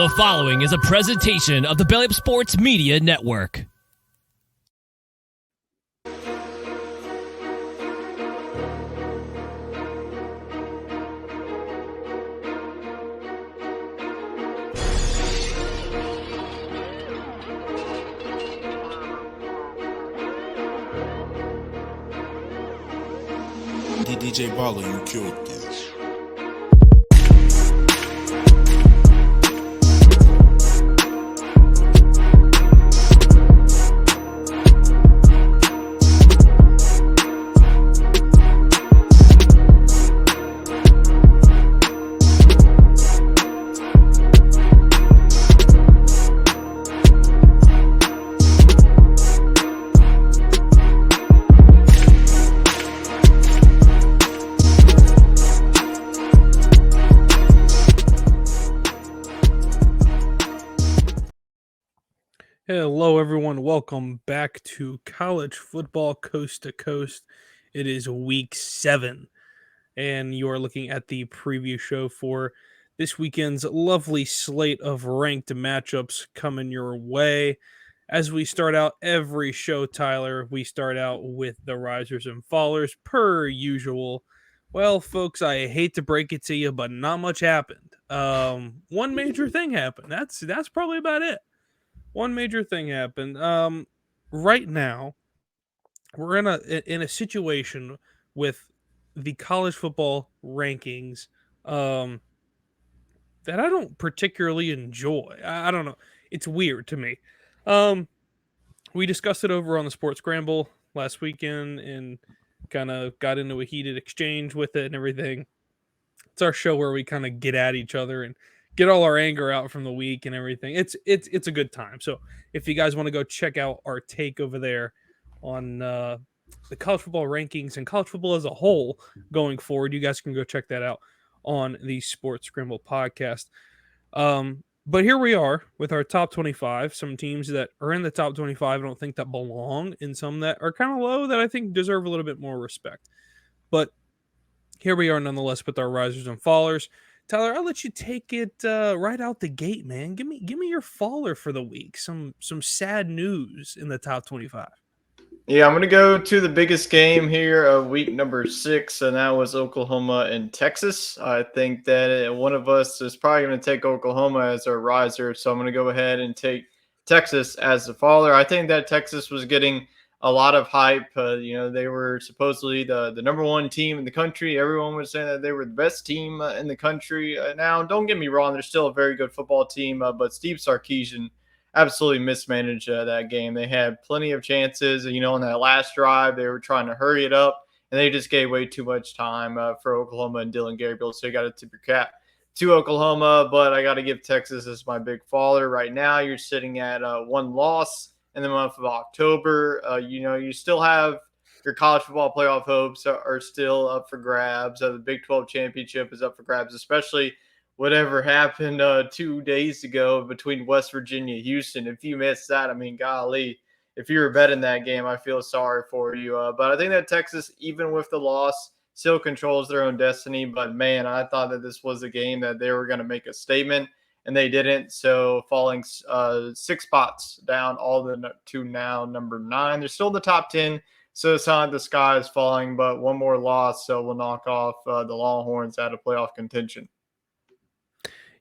The following is a presentation of the Belly Up Sports Media Network. DJ Baller, you killed this. Hello, everyone. Welcome back to College Football Coast to Coast. It is week 7, and you are looking at the preview show for this weekend's lovely slate of ranked matchups coming your way. As we start out every show, Tyler, we start out with the risers and fallers per usual. Well, folks, I hate to break it to you, but not much happened. One major thing happened. That's probably about it. One major thing happened. Right now, we're in a situation with the college football rankings that I don't particularly enjoy. I don't know. It's weird to me. We discussed it over on the Sports Scramble last weekend and kind of got into a heated exchange with it and everything. It's our show where we kind of get at each other and get all our anger out from the week and everything. It's a good time. So if you guys want to go check out our take over there on the college football rankings and college football as a whole going forward, you guys can go check that out on the Sports Scramble podcast. But here we are with our top 25, some teams that are in the top 25 I don't think that belong, and some that are kind of low that I think deserve a little bit more respect. But here we are nonetheless with our risers and fallers. Tyler, I'll let you take it right out the gate, man. Give me your faller for the week. Some sad news in the top 25. Yeah, I'm going to go to the biggest game here of week number 6, and that was Oklahoma and Texas. I think that one of us is probably going to take Oklahoma as our riser, so I'm going to go ahead and take Texas as the faller. I think that Texas was getting a lot of hype. They were supposedly the number one team in the country. Everyone was saying that they were the best team in the country. Now, don't get me wrong, they're still a very good football team, but Steve Sarkisian absolutely mismanaged that game. They had plenty of chances. On that last drive, they were trying to hurry it up, and they just gave way too much time for Oklahoma and Dylan Gabriel. So you got to tip your cap to Oklahoma, but I got to give Texas as my big faller. Right now, you're sitting at one loss in the month of October. You still have your college football playoff hopes are still up for grabs. The Big 12 championship is up for grabs, especially whatever happened 2 days ago between West Virginia and Houston. If you missed that, I mean, golly, if you were betting that game, I feel sorry for you. But I think that Texas, even with the loss, still controls their own destiny. But, man, I thought that this was a game that they were going to make a statement, and they didn't. So falling 6 spots down all the to now number 9. They're still in the top 10. So it's not like the sky is falling, but one more loss, so we'll knock off the Longhorns out of playoff contention.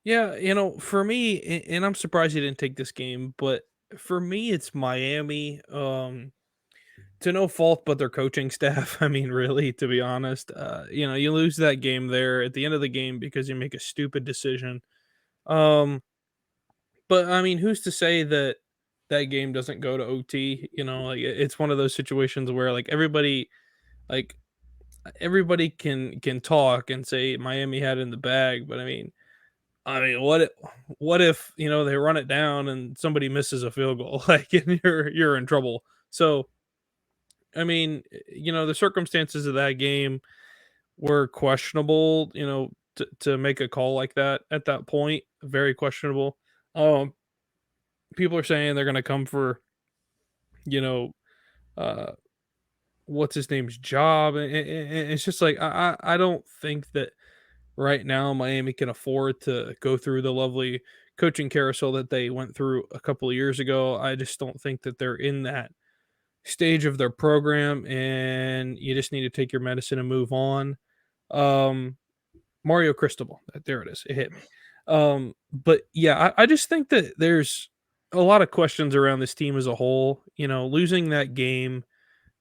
Yeah, for me, and I'm surprised you didn't take this game, but for me, it's Miami. To no fault but their coaching staff. I mean, really, to be honest, you lose that game there at the end of the game because you make a stupid decision. But I mean, who's to say that that game doesn't go to OT? It's one of those situations where like everybody can talk and say Miami had it in the bag, but I mean, what if they run it down and somebody misses a field goal, and you're in trouble. So, I mean, the circumstances of that game were questionable. To make a call like that at that point, very questionable. People are saying they're going to come for, uh, what's his name's job, and it's just like I don't think that right now Miami can afford to go through the lovely coaching carousel that they went through a couple of years ago. I just don't think that they're in that stage of their program, and you just need to take your medicine and move on. Um, Mario Cristobal, there it is. It hit me. But yeah, I just think that there's a lot of questions around this team as a whole. Losing that game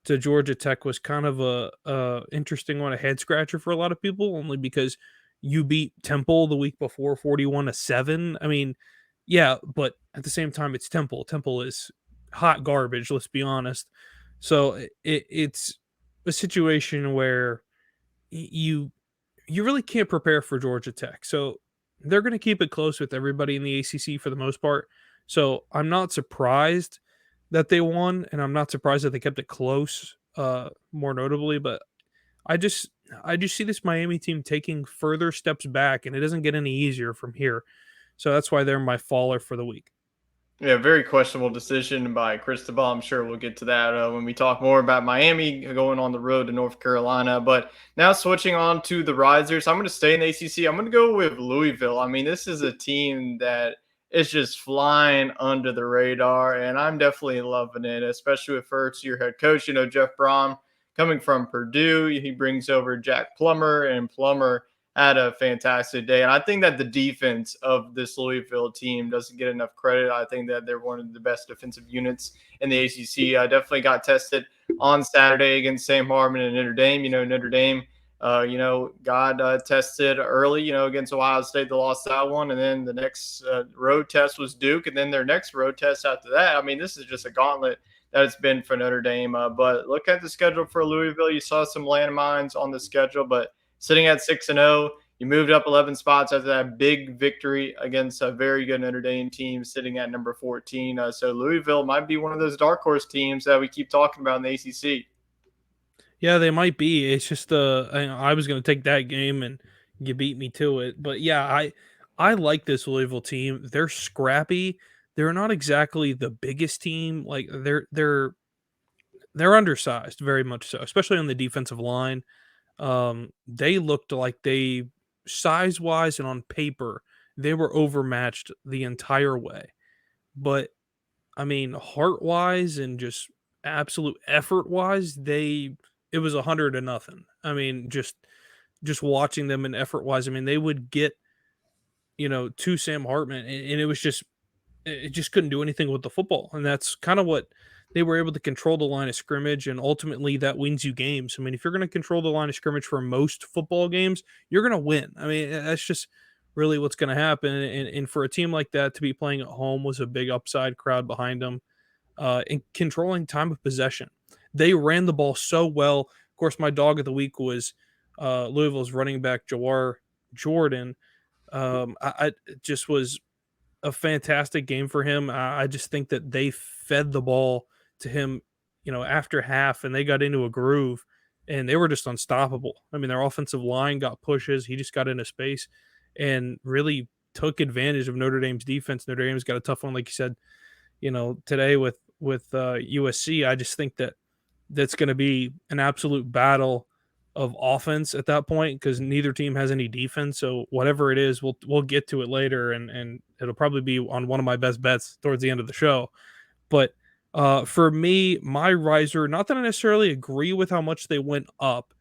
to Georgia Tech was kind of a interesting one, a head scratcher for a lot of people, only because you beat Temple the week before 41-7. I mean, yeah, but at the same time, it's Temple. Temple is hot garbage. Let's be honest. So it's a situation where you really can't prepare for Georgia Tech. So they're going to keep it close with everybody in the ACC for the most part. So I'm not surprised that they won, and I'm not surprised that they kept it close, more notably. But I just I just see this Miami team taking further steps back, and it doesn't get any easier from here. So that's why they're my faller for the week. Yeah, very questionable decision by Cristobal. I'm sure we'll get to that when we talk more about Miami going on the road to North Carolina. But now switching on to the Risers, I'm going to stay in the ACC. I'm going to go with Louisville. I mean, this is a team that is just flying under the radar, and I'm definitely loving it, especially with first-year head coach, Jeff Brom coming from Purdue. He brings over Jack Plummer, and Plummer had a fantastic day. And I think that the defense of this Louisville team doesn't get enough credit. I think that they're one of the best defensive units in the ACC. I definitely got tested on Saturday against Sam Hartman and Notre Dame. Notre Dame, got tested early, against Ohio State. They lost that one. And then the next road test was Duke. And then their next road test after that. I mean, this is just a gauntlet that it's been for Notre Dame. But look at the schedule for Louisville. You saw some landmines on the schedule, but sitting at 6-0, you moved up 11 spots after that big victory against a very good Notre Dame team sitting at number 14. So Louisville might be one of those dark horse teams that we keep talking about in the ACC. Yeah, they might be. It's just I was going to take that game and you beat me to it. But yeah, I like this Louisville team. They're scrappy. They're not exactly the biggest team. Like they're undersized, very much so, especially on the defensive line. They looked like they size wise and on paper they were overmatched the entire way. But I mean, heart wise and just absolute effort wise, it was 100-0. I mean, just watching them in effort wise, I mean, they would get to Sam Hartman, and it just couldn't do anything with the football, and that's kind of what they were able to control the line of scrimmage, and ultimately that wins you games. I mean, if you're going to control the line of scrimmage for most football games, you're going to win. I mean, that's just really what's going to happen. And for a team like that to be playing at home was a big upside, crowd behind them, and controlling time of possession. They ran the ball so well. Of course, my dog of the week was Louisville's running back Jawar Jordan. It just was a fantastic game for him. I just think that they fed the ball to him, after half, and they got into a groove, and they were just unstoppable. I mean, their offensive line got pushes. He just got into space and really took advantage of Notre Dame's defense. Notre Dame's got a tough one, like you said, today with USC. I just think that that's going to be an absolute battle of offense at that point because neither team has any defense. So whatever it is, we'll get to it later, and it'll probably be on one of my best bets towards the end of the show. But for me, my riser, not that I necessarily agree with how much they went up.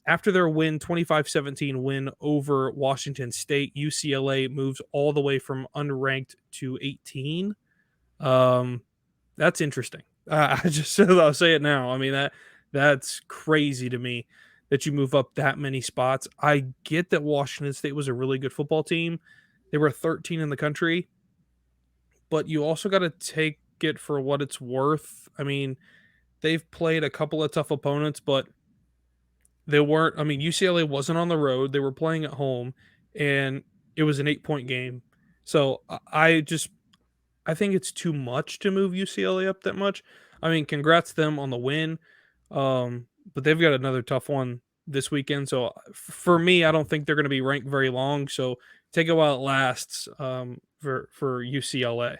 After their win, 25-17 win over Washington State, UCLA moves all the way from unranked to 18. That's interesting. I'll say it now. I mean, that's crazy to me that you move up that many spots. I get that Washington State was a really good football team. They were 13 in the country, but you also got to take it for what it's worth. I mean, they've played a couple of tough opponents, but they weren't. I mean, UCLA wasn't on the road. They were playing at home, and it was an 8-point game. So I think it's too much to move UCLA up that much. I mean, congrats to them on the win. But they've got another tough one this weekend. So for me, I don't think they're going to be ranked very long. So take it while it lasts for UCLA.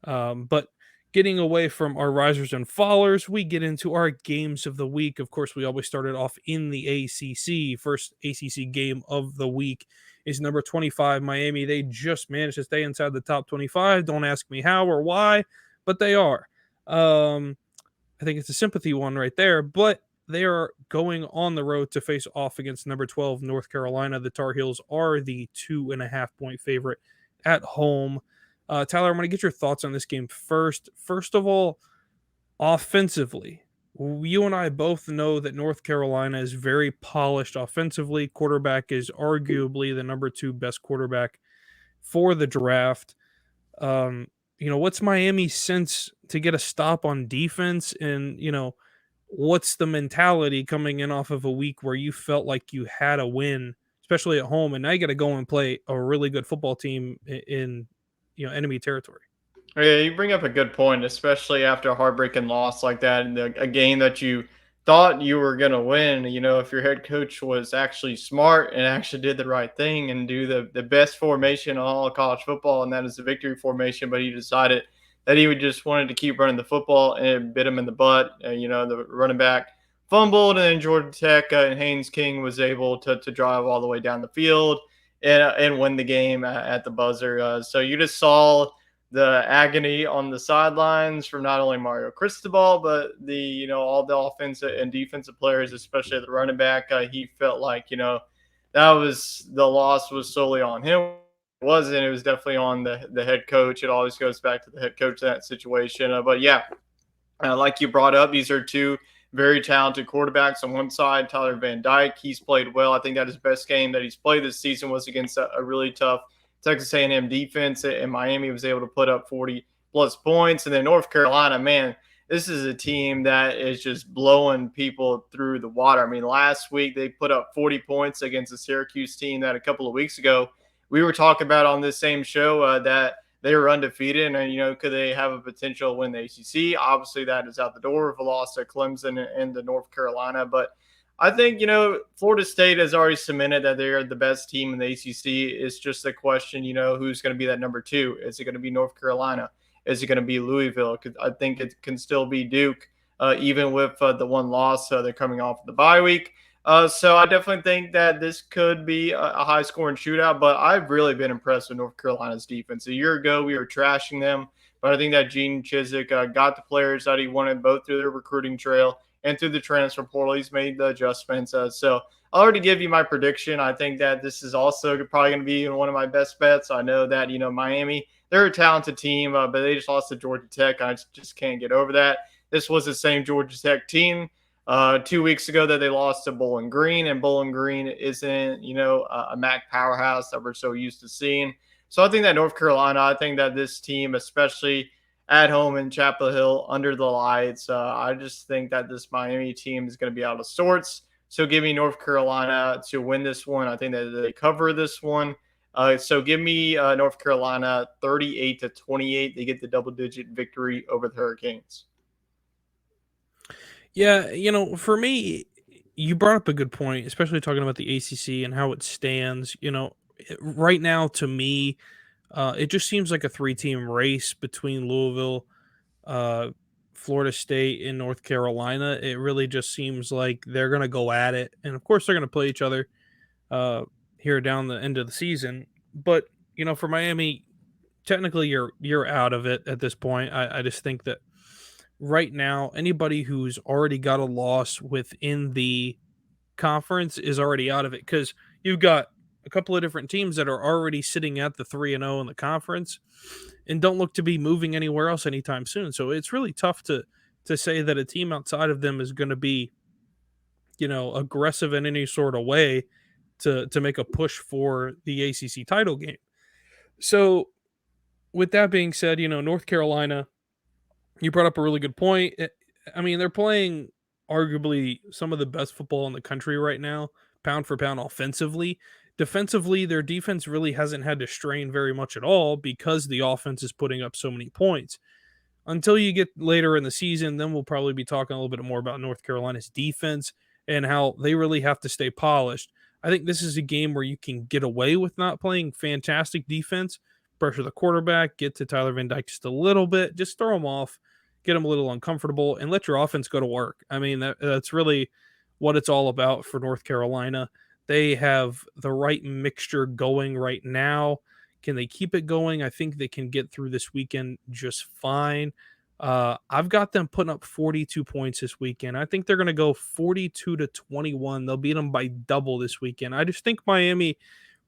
But getting away from our risers and fallers, we get into our games of the week. Of course, we always started off in the ACC. First ACC game of the week is number 25, Miami. They just managed to stay inside the top 25. Don't ask me how or why, but they are. I think it's a sympathy one right there, but they are going on the road to face off against number 12, North Carolina. The Tar Heels are the 2.5-point favorite at home. Tyler, I'm going to get your thoughts on this game first. First of all, offensively, you and I both know that North Carolina is very polished offensively. Quarterback is arguably the number 2 best quarterback for the draft. What's Miami's sense to get a stop on defense? And, what's the mentality coming in off of a week where you felt like you had a win, especially at home, and now you got to go and play a really good football team in enemy territory? Yeah, you bring up a good point, especially after a heartbreaking loss like that, and a game that you thought you were going to win. If your head coach was actually smart and actually did the right thing and do the best formation in all of college football, and that is the victory formation, but he decided that he would just wanted to keep running the football, and it bit him in the butt. The running back fumbled, and then Georgia Tech and Haynes King was able to drive all the way down the field and win the game at the buzzer. So you just saw the agony on the sidelines from not only Mario Cristobal, but all the offensive and defensive players, especially the running back. He felt like, that was the loss was solely on him. It wasn't. It was definitely on the head coach. It always goes back to the head coach in that situation. But yeah, like you brought up, these are two very talented quarterbacks. On one side, Tyler Van Dyke, he's played well. I think that his best game that he's played this season was against a really tough Texas A&M defense, and Miami was able to put up 40-plus points. And then North Carolina, man, this is a team that is just blowing people through the water. I mean, last week they put up 40 points against the Syracuse team that a couple of weeks ago we were talking about on this same show that they were undefeated. And, could they have a potential to win the ACC? Obviously, that is out the door with a loss to Clemson and to North Carolina. But I think, Florida State has already cemented that they're the best team in the ACC. It's just a question, who's going to be that number 2? Is it going to be North Carolina? Is it going to be Louisville? I think it can still be Duke, even with the one loss. They're coming off the bye week. So I definitely think that this could be a high-scoring shootout, but I've really been impressed with North Carolina's defense. A year ago, we were trashing them, but I think that Gene Chizik got the players that he wanted both through their recruiting trail and through the transfer portal. He's made the adjustments. So I'll already give you my prediction. I think that this is also probably going to be one of my best bets. I know that, Miami, they're a talented team, but they just lost to Georgia Tech. I just can't get over that. This was the same Georgia Tech team 2 weeks ago that they lost to Bowling Green, and Bowling Green isn't, a MAC powerhouse that we're so used to seeing. So I think that North Carolina, I think that this team, especially at home in Chapel Hill under the lights, I just think that this Miami team is going to be out of sorts. So give me North Carolina to win this one. I think that they cover this one. So give me North Carolina 38-28. They get the double-digit victory over the Hurricanes. Yeah, for me, you brought up a good point, especially talking about the ACC and how it stands. Right now, to me, it just seems like a 3-team race between Louisville, Florida State, and North Carolina. It really just seems like they're going to go at it. And, of course, they're going to play each other here down the end of the season. But, for Miami, technically you're out of it at this point. I just think that right now, anybody who's already got a loss within the conference is already out of it, because you've got a couple of different teams that are already sitting at the 3-0 in the conference and don't look to be moving anywhere else anytime soon. So it's really tough to say that a team outside of them is going to be, aggressive in any sort of way to make a push for the ACC title game. So with that being said, North Carolina, you brought up a really good point. I mean, they're playing arguably some of the best football in the country right now, pound for pound offensively. Defensively, their defense really hasn't had to strain very much at all because the offense is putting up so many points. Until you get later in the season, then we'll probably be talking a little bit more about North Carolina's defense and how they really have to stay polished. I think this is a game where you can get away with not playing fantastic defense, pressure the quarterback, get to Tyler Van Dyke just a little bit, just throw him off, get him a little uncomfortable, and let your offense go to work. I mean, that's really what it's all about for North Carolina. They have the right mixture going right now. Can they keep it going? I think they can get through this weekend just fine. I've got them putting up 42 points this weekend. I think they're going to go 42-21. They'll beat them by double this weekend. I just think Miami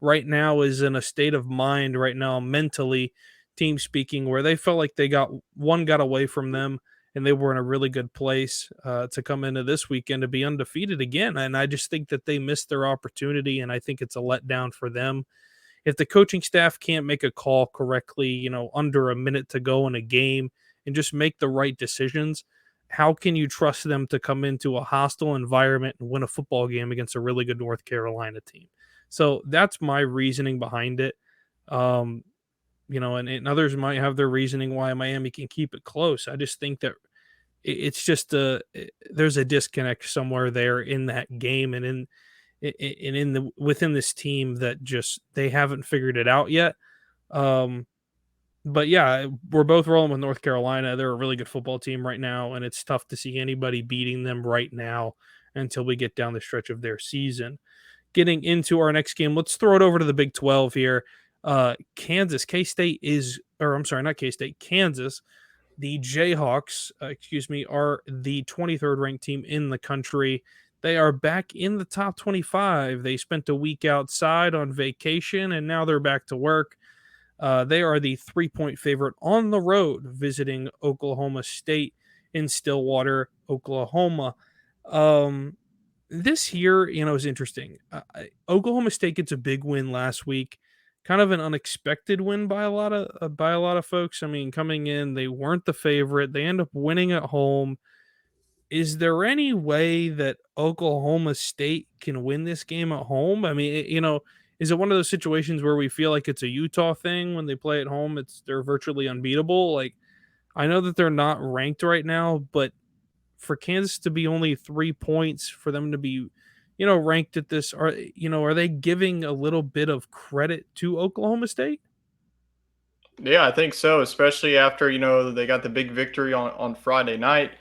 right now is in a state of mind right now, mentally, team speaking, where they felt like got away from them and they were in a really good place to come into this weekend to be undefeated again. And I just think that they missed their opportunity, and I think it's a letdown for them. If the coaching staff can't make a call correctly, under a minute to go in a game and just make the right decisions, how can you trust them to come into a hostile environment and win a football game against a really good North Carolina team? So that's my reasoning behind it. Um, and others might have their reasoning why Miami can keep it close. I just think that it's just there's a disconnect somewhere there in that game and in the within this team that just they haven't figured it out yet. Um, but yeah, we're both rolling with North Carolina. They're a really good football team right now, and it's tough to see anybody beating them right now until we get down the stretch of their season. Getting into our next game, let's throw it over to the Big 12 here. Kansas, K-State is, or I'm sorry, not K-State, Kansas. The Jayhawks, are the 23rd ranked team in the country. They are back in the top 25. They spent a week outside on vacation, and now they're back to work. They are the 3-point favorite on the road, visiting Oklahoma State in Stillwater, Oklahoma. This year, is interesting. Oklahoma State gets a big win last week, kind of an unexpected win by a lot of folks. I mean, coming in, they weren't the favorite. They end up winning at home. Is there any way that Oklahoma State can win this game at home? I mean, is it one of those situations where we feel like it's a Utah thing when they play at home? They're virtually unbeatable. Like, I know that they're not ranked right now, but for Kansas to be only 3 points, for them to be, ranked at this, are they giving a little bit of credit to Oklahoma State? Yeah, I think so, especially after, they got the big victory on Friday night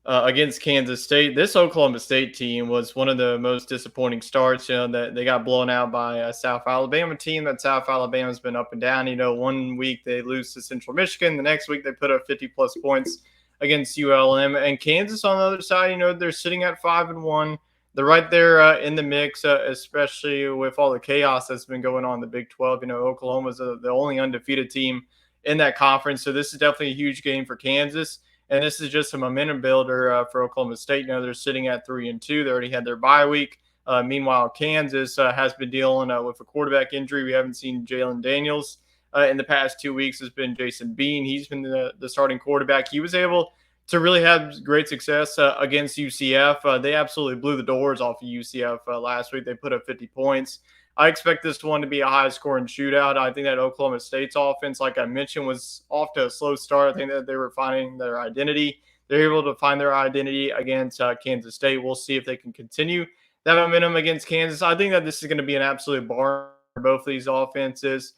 against Kansas State. This Oklahoma State team was one of the most disappointing starts, that they got blown out by a South Alabama team. That South Alabama's been up and down. One week they lose to Central Michigan. The next week they put up 50-plus points against ULM. And Kansas on the other side, they're sitting at 5-1. They're right there in the mix, especially with all the chaos that's been going on in the Big 12. Oklahoma's the only undefeated team in that conference. So this is definitely a huge game for Kansas. And this is just a momentum builder for Oklahoma State. They're sitting at 3-2. They already had their bye week. Meanwhile, Kansas has been dealing with a quarterback injury. We haven't seen Jalen Daniels in the past 2 weeks. Has been Jason Bean. He's been the starting quarterback. He was able to really have great success against UCF. They absolutely blew the doors off of UCF last week. They put up 50 points. I expect this one to be a high-scoring shootout. I think that Oklahoma State's offense, like I mentioned, was off to a slow start. I think that they were finding their identity. They're able to find their identity against Kansas State. We'll see if they can continue that momentum against Kansas. I think that this is going to be an absolute bar for both of these offenses.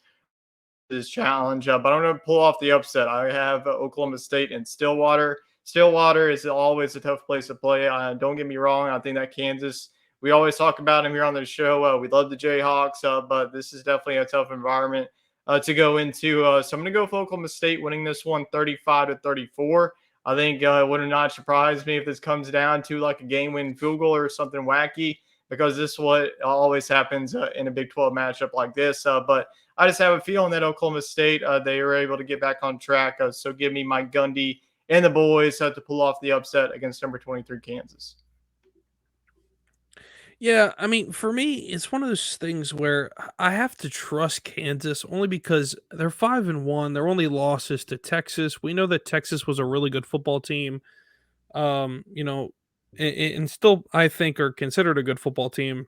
This challenge, but I'm going to pull off the upset. I have Oklahoma State and Stillwater. Stillwater is always a tough place to play. Don't get me wrong. I think that Kansas, we always talk about them here on the show. We love the Jayhawks, but this is definitely a tough environment to go into. So I'm going to go for Oklahoma State winning this one 35-34. I think it would not surprise me if this comes down to like a game-winning field goal or something wacky, because this is what always happens in a Big 12 matchup like this. But I just have a feeling that Oklahoma State, they were able to get back on track. So give me Mike Gundy and the boys to pull off the upset against number 23 Kansas. Yeah, I mean, for me, it's one of those things where I have to trust Kansas only because they're 5-1. Their only losses to Texas. We know that Texas was a really good football team. Um, you know, and still I think are considered a good football team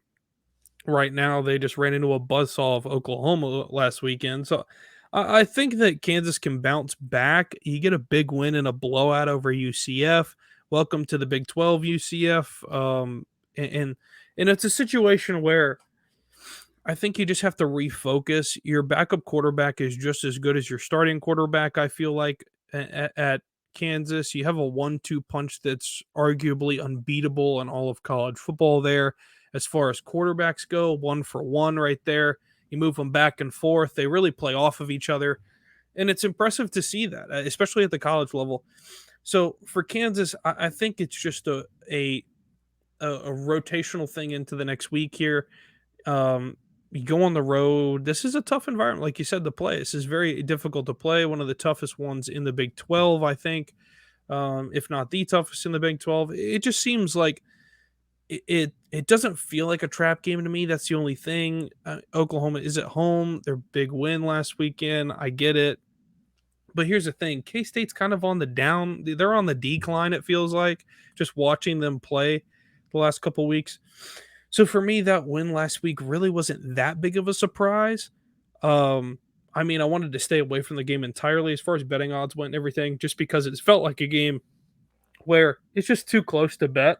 right now. They just ran into a buzzsaw of Oklahoma last weekend. So I think that Kansas can bounce back. You get a big win in a blowout over UCF. Welcome to the Big 12, UCF. And it's a situation where I think you just have to refocus. Your backup quarterback is just as good as your starting quarterback, I feel like, at Kansas. You have a 1-2 punch that's arguably unbeatable in all of college football there as far as quarterbacks go, 1-for-1 right there. You move them back and forth. They really play off of each other. And it's impressive to see that, especially at the college level. So for Kansas, I think it's just a rotational thing into the next week here. You go on the road. This is a tough environment, like you said, to play. This is very difficult to play. One of the toughest ones in the Big 12, I think, if not the toughest in the Big 12. It just seems like it doesn't feel like a trap game to me. That's the only thing. Oklahoma is at home. Their big win last weekend. I get it. But here's the thing, K-State's kind of on the down. They're on the decline, it feels like, just watching them play the last couple weeks. So for me, that win last week really wasn't that big of a surprise. I mean, I wanted to stay away from the game entirely as far as betting odds went and everything, just because it felt like a game where it's just too close to bet.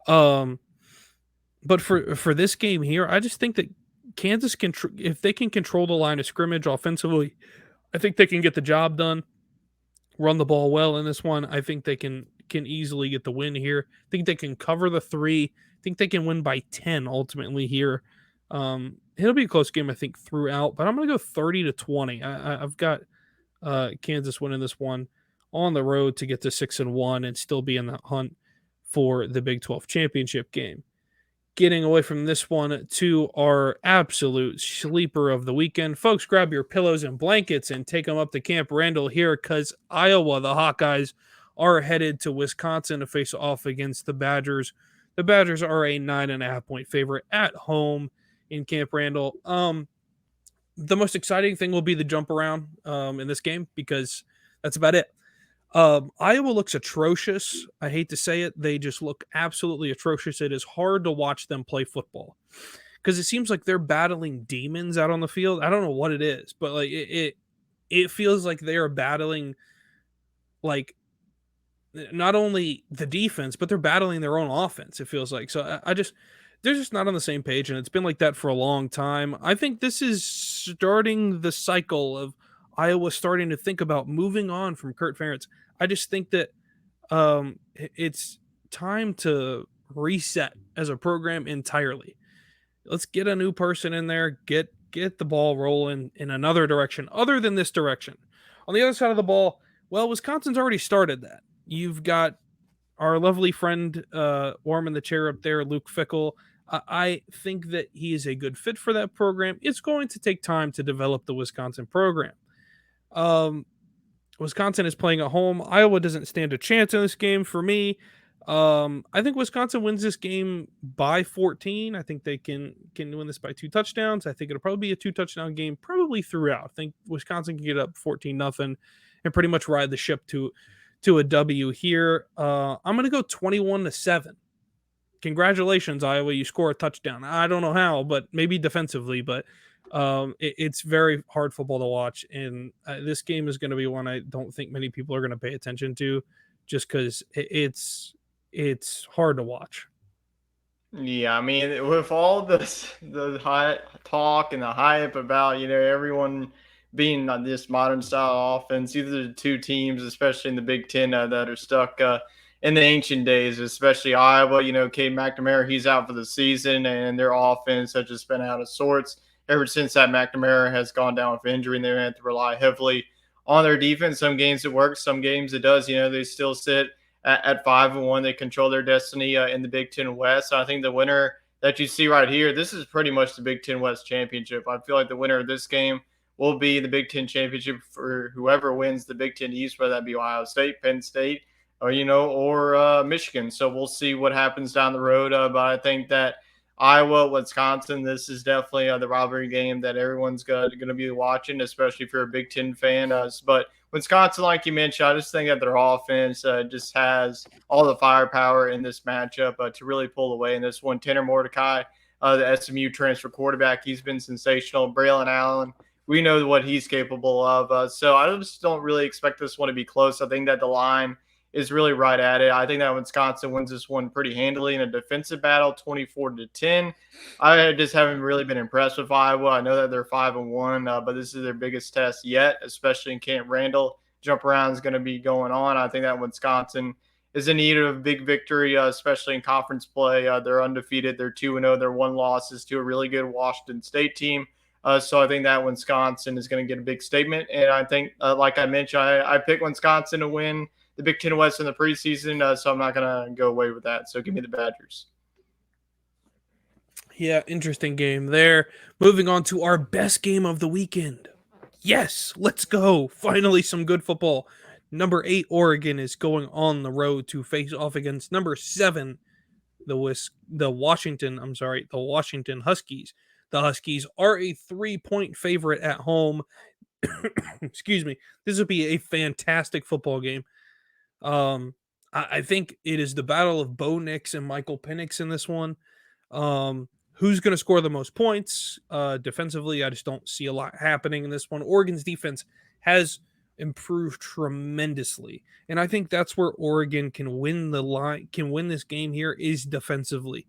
But for this game here, I just think that Kansas can, if they can control the line of scrimmage offensively, I think they can get the job done, run the ball well in this one. I think they can easily get the win here. I think they can cover the 3. I think they can win by 10 ultimately here. It'll be a close game, I think, throughout, but I'm going to go 30-20. I've got Kansas winning this one on the road to get to 6-1 and still be in the hunt for the Big 12 championship game. Getting away from this one to our absolute sleeper of the weekend. Folks, grab your pillows and blankets and take them up to Camp Randall here because Iowa, the Hawkeyes, are headed to Wisconsin to face off against the Badgers. The Badgers are a 9.5-point favorite at home in Camp Randall. The most exciting thing will be the jump around in this game because that's about it. Iowa looks atrocious. I hate to say it. They just look absolutely atrocious. It is hard to watch them play football because it seems like they're battling demons out on the field. I don't know what it is, but like it feels like they are battling like not only the defense, but they're battling their own offense. It feels like. So they're just not on the same page, and it's been like that for a long time. I think this is starting the cycle of Iowa starting to think about moving on from Kurt Ferentz. I just think that it's time to reset as a program entirely. Let's get a new person in there, get the ball rolling in another direction other than this direction. On the other side of the ball, well, Wisconsin's already started that. You've got our lovely friend warming the chair up there, Luke Fickell. I think that he is a good fit for that program. It's going to take time to develop the Wisconsin program. Wisconsin is playing at home. Iowa doesn't stand a chance in this game for me. I think Wisconsin wins this game by 14. I think they can win this by 2 touchdowns. I think it'll probably be a 2-touchdown game probably throughout. I think Wisconsin can get up 14-0 and pretty much ride the ship to a W here. I'm going to go 21-7. Congratulations, Iowa. You score a touchdown. I don't know how, but maybe defensively, but it's very hard football to watch, and this game is going to be one I don't think many people are going to pay attention to, just because it's hard to watch. Yeah, I mean, with all the high talk and the hype about everyone being on this modern style offense, either the two teams, especially in the Big Ten, that are stuck in the ancient days, especially Iowa. Cade McNamara, he's out for the season, and their offense has just been out of sorts ever since that McNamara has gone down with injury, and they had to rely heavily on their defense. Some games it works, some games it does. They still sit at 5-1. They control their destiny in the Big Ten West. So I think the winner that you see right here, this is pretty much the Big Ten West championship. I feel like the winner of this game will be the Big Ten championship for whoever wins the Big Ten East, whether that be Ohio State, Penn State, or Michigan. So we'll see what happens down the road. But I think that Iowa, Wisconsin, this is definitely the rivalry game that everyone's going to be watching, especially if you're a Big Ten fan. But Wisconsin, like you mentioned, I just think that their offense just has all the firepower in this matchup to really pull away in this one. Tanner Mordecai, the SMU transfer quarterback, he's been sensational. Braylon Allen, we know what he's capable of. So I just don't really expect this one to be close. I think that the line is really right at it. I think that Wisconsin wins this one pretty handily in a defensive battle, 24-10. I just haven't really been impressed with Iowa. I know that they're 5-1, but this is their biggest test yet, especially in Camp Randall. Jump around is going to be going on. I think that Wisconsin is in need of a big victory, especially in conference play. They're undefeated. They're 2-0. Their one loss is to a really good Washington State team. So I think that Wisconsin is going to get a big statement. And I think, like I mentioned, I picked Wisconsin to win the Big Ten West in the preseason. So I'm not going to go away with that. So give me the Badgers. Yeah, interesting game there. Moving on to our best game of the weekend. Yes, let's go. Finally, some good football. Number 8, Oregon is going on the road to face off against number 7, the Washington Huskies. The Huskies are a 3-point favorite at home. Excuse me. This would be a fantastic football game. I think it is the battle of Bo Nix and Michael Penix in this one. Who's going to score the most points defensively? I just don't see a lot happening in this one. Oregon's defense has improved tremendously, and I think that's where Oregon can win this game here is defensively.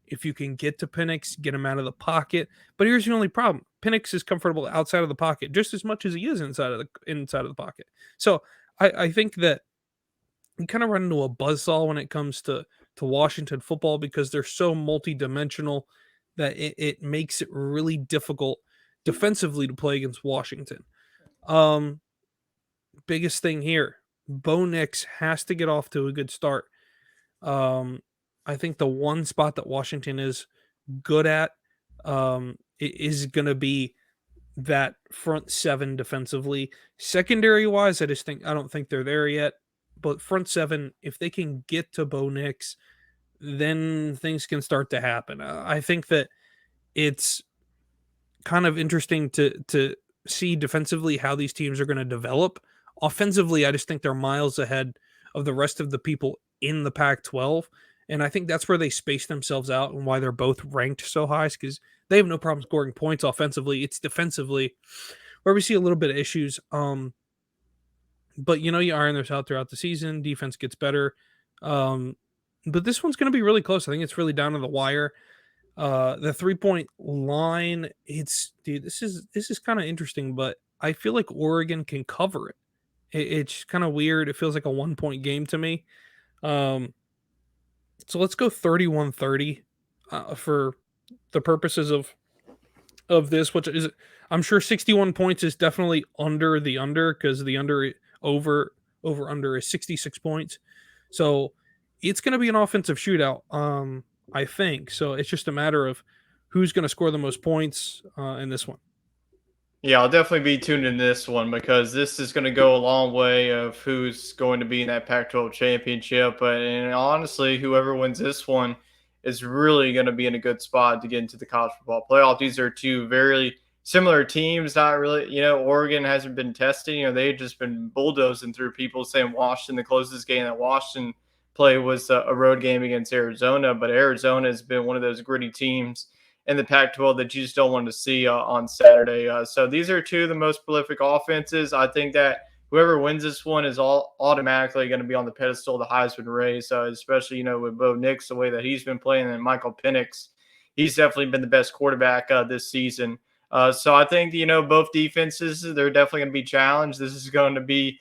If you can get to Penix, get him out of the pocket. But here's the only problem: Penix is comfortable outside of the pocket just as much as he is inside of the pocket. So I think that you kind of run into a buzzsaw when it comes to Washington football because they're so multidimensional that it makes it really difficult defensively to play against Washington. Biggest thing here, Bo Nix has to get off to a good start. I think the one spot that Washington is good at is going to be that front 7 defensively. Secondary wise, I don't think they're there yet. But front 7, if they can get to Bo Nix, then things can start to happen. I think that it's kind of interesting to see defensively how these teams are going to develop. Offensively, I just think they're miles ahead of the rest of the people in the Pac-12. And I think that's where they space themselves out and why they're both ranked so high, because they have no problem scoring points offensively. It's defensively where we see a little bit of issues. But you iron this out throughout the season. Defense gets better. But this one's going to be really close. I think it's really down to the wire. The 3-point line, this is kind of interesting, but I feel like Oregon can cover it. It's kind of weird. It feels like a 1-point game to me. So let's go 31-30 for the purposes of this, which is, I'm sure 61 points is definitely under the under, because the over under is 66 points. So it's going to be an offensive shootout, I think. So it's just a matter of who's going to score the most points in this one. Yeah, I'll definitely be tuned in this one because this is going to go a long way of who's going to be in that Pac-12 championship. And honestly, whoever wins this one is really going to be in a good spot to get into the college football playoff. These are two very similar teams. Not really, Oregon hasn't been testing. They've just been bulldozing through people, saying Washington, the closest game that Washington played was a road game against Arizona. But Arizona has been one of those gritty teams in the Pac-12 that you just don't want to see on Saturday. So these are two of the most prolific offenses. I think that whoever wins this one is all automatically going to be on the pedestal of the Heisman race, especially, with Bo Nix, the way that he's been playing, and Michael Penix. He's definitely been the best quarterback this season. So I think, both defenses, they're definitely going to be challenged. This is going to be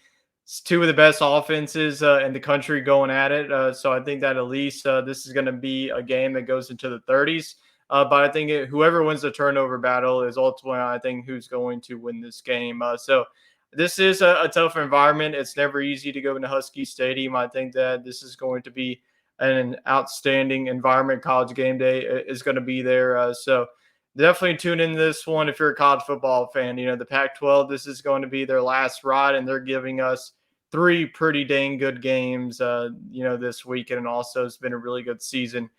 two of the best offenses in the country going at it. So I think that at least this is going to be a game that goes into the 30s. But I think whoever wins the turnover battle is ultimately, I think, who's going to win this game. So this is a tough environment. It's never easy to go into Husky Stadium. I think that this is going to be an outstanding environment. College game day is going to be there. So definitely tune in this one if you're a college football fan. The Pac-12, this is going to be their last ride, and they're giving us 3 pretty dang good games, this weekend. And also it's been a really good season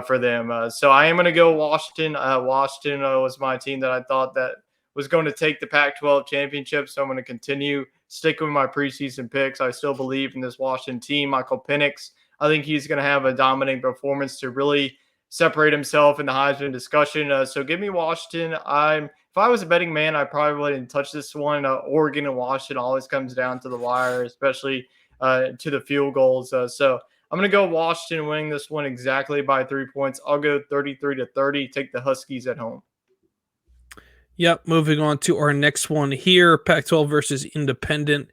for them. So I am going to go Washington. Washington was my team that I thought that was going to take the Pac-12 championship. So I'm going to continue sticking with my preseason picks. I still believe in this Washington team. Michael Penix, I think he's going to have a dominating performance to really separate himself in the Heisman discussion. So give me Washington. If I was a betting man, I probably wouldn't touch this one. Oregon and Washington always comes down to the wire, especially to the field goals. So I'm going to go Washington winning this one exactly by 3 points. I'll go 33-30, take the Huskies at home. Yep, moving on to our next one here, Pac-12 versus Independent.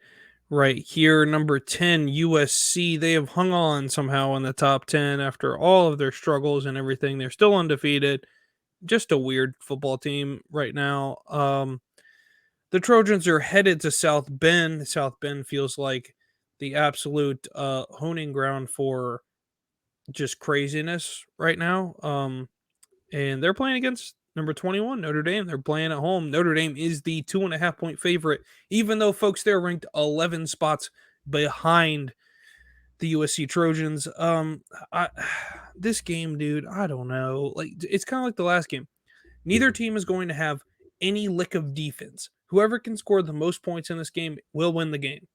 right here. Number 10, USC. They have hung on somehow in the top 10 after all of their struggles and everything. They're still undefeated. Just a weird football team right now. The Trojans are headed to South Bend. South Bend feels like the absolute honing ground for just craziness right now. And they're playing against number 21, Notre Dame. They're playing at home. Notre Dame is the 2.5 point favorite, even though folks they're ranked 11 spots behind the USC Trojans. I this game, dude, I don't know. Like it's kind of like the last game. Neither team is going to have any lick of defense. Whoever can score the most points in this game will win the game.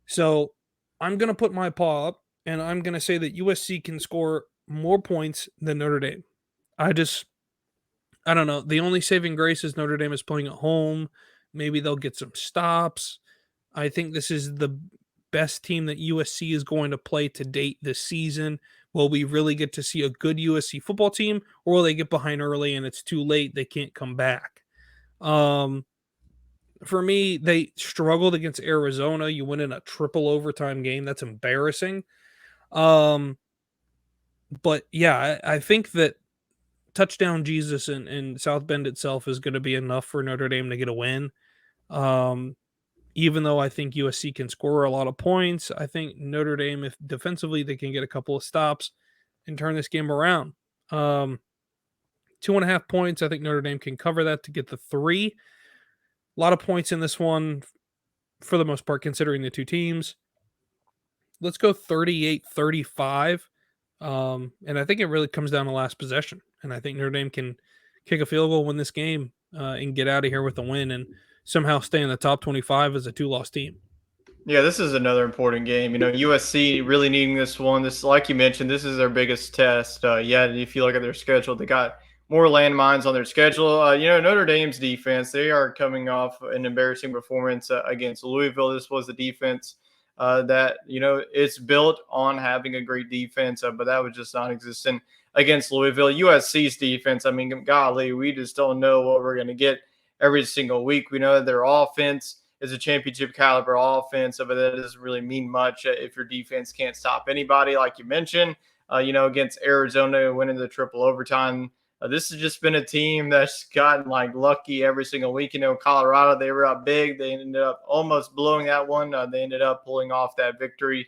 So I'm going to put my paw up and I'm going to say that USC can score more points than Notre Dame. I don't know. The only saving grace is Notre Dame is playing at home. Maybe they'll get some stops. I think this is the best team that USC is going to play to date this season. Will we really get to see a good USC football team, or will they get behind early and it's too late? They can't come back. For me, they struggled against Arizona. You win in a triple overtime game. That's embarrassing. But yeah, I think that touchdown Jesus in South Bend itself is going to be enough for Notre Dame to get a win. Even though I think USC can score a lot of points, I think Notre Dame, if defensively they can get a couple of stops and turn this game around. 2.5 points. I think Notre Dame can cover that to get the 3. A lot of points in this one for the most part, considering the two teams. Let's go 38-35. And I think it really comes down to last possession. And I think Notre Dame can kick a field goal, win this game, and get out of here with a win and somehow stay in the top 25 as a 2-loss team. Yeah, this is another important game. USC really needing this one. This, like you mentioned, this is their biggest test. If you look at their schedule, they got more landmines on their schedule. Notre Dame's defense, they are coming off an embarrassing performance against Louisville. This was the defense that, it's built on having a great defense, but that was just non-existent against Louisville. USC's defense, I mean, golly, we just don't know what we're going to get every single week. We know that their offense is a championship caliber offense, but that doesn't really mean much if your defense can't stop anybody, like you mentioned. Against Arizona, winning the triple overtime. This has just been a team that's gotten lucky every single week. Colorado, they were up big. They ended up almost blowing that one. They ended up pulling off that victory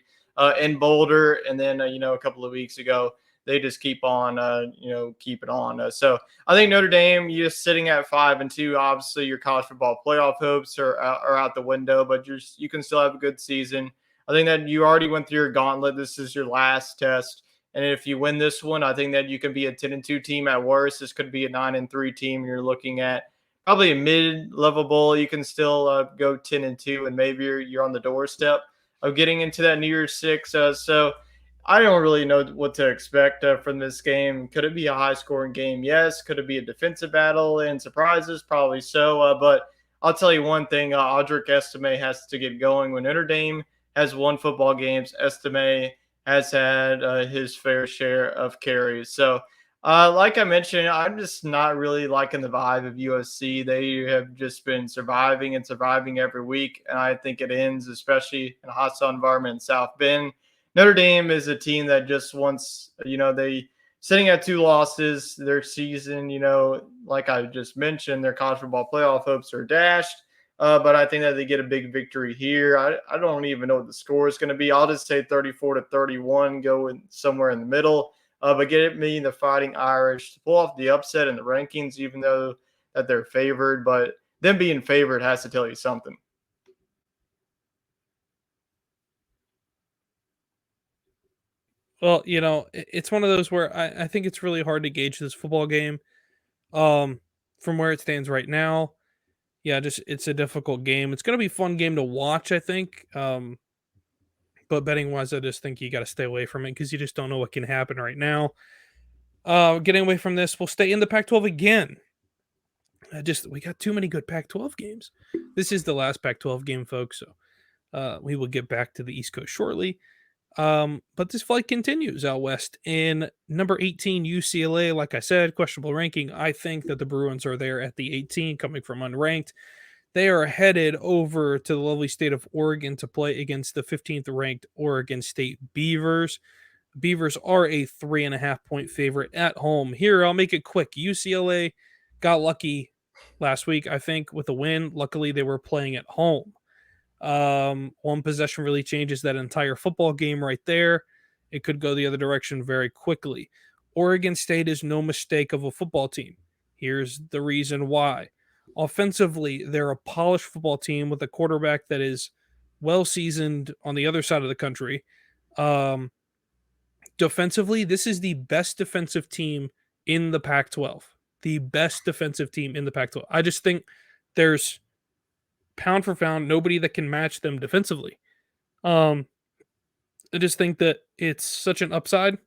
in Boulder. And then, a couple of weeks ago, they just keep on, keeping on. So I think Notre Dame, you're sitting at 5-2. Obviously, your college football playoff hopes are out the window, but you can still have a good season. I think that you already went through your gauntlet. This is your last test. And if you win this one, I think that you can be a 10-2 team at worst. This could be a 9-3 team. You're looking at probably a mid-level bowl. You can still go 10-2, and maybe you're on the doorstep of getting into that New Year's Six. So I don't really know what to expect from this game. Could it be a high-scoring game? Yes. Could it be a defensive battle and surprises? Probably so. But I'll tell you one thing. Audric Estime has to get going. When Notre Dame has won football games, Estime has had his fair share of carries. So, like I mentioned, I'm just not really liking the vibe of USC. They have just been surviving and surviving every week. And I think it ends, especially in a hostile environment in South Bend. Notre Dame is a team that just wants, they sitting at 2 losses. Their season, like I just mentioned, their college football playoff hopes are dashed. But I think that they get a big victory here. I don't even know what the score is going to be. I'll just say 34-31, go somewhere in the middle. But get me the Fighting Irish to pull off the upset in the rankings, even though that they're favored. But them being favored has to tell you something. Well, it's one of those where I think it's really hard to gauge this football game from where it stands right now. Yeah, just it's a difficult game. It's going to be a fun game to watch, I think. But betting wise, I just think you got to stay away from it because you just don't know what can happen right now. Getting away from this, we'll stay in the Pac-12 again. We got too many good Pac-12 games. This is the last Pac-12 game, folks. So we will get back to the East Coast shortly. But this flight continues out west in number 18 UCLA. Like I said, questionable ranking. I think that the Bruins are there at the 18, coming from unranked. They are headed over to the lovely state of Oregon to play against the 15th ranked Oregon State Beavers. Beavers are a 3.5 point favorite at home. Here, I'll make it quick. UCLA got lucky last week, I think, with a win. Luckily, they were playing at home. One possession really changes that entire football game right there. It could go the other direction very quickly. Oregon State is no mistake of a football team. Here's the reason why. Offensively, they're a polished football team with a quarterback that is well seasoned on the other side of the country. Defensively, this is the best defensive team in the Pac 12. The best defensive team in the Pac 12. I just think there's pound for pound nobody that can match them defensively. I just think that it's such an upside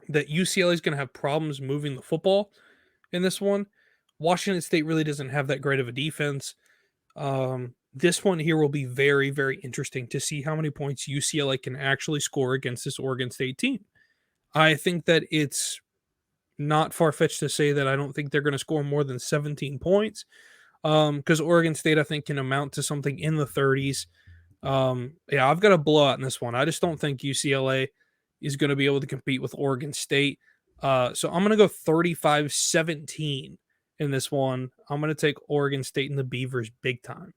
that UCLA is going to have problems moving the football in this one. Washington State really doesn't have that great of a defense. This one here will be very, very interesting to see how many points UCLA can actually score against this Oregon State team. I think that it's not far-fetched to say that I don't think they're going to score more than 17 points because Oregon State, I think, can amount to something in the 30s. Yeah, I've got a blowout in this one. I just don't think UCLA is going to be able to compete with Oregon State. So I'm going to go 35-17 in this one. I'm going to take Oregon State and the Beavers big time.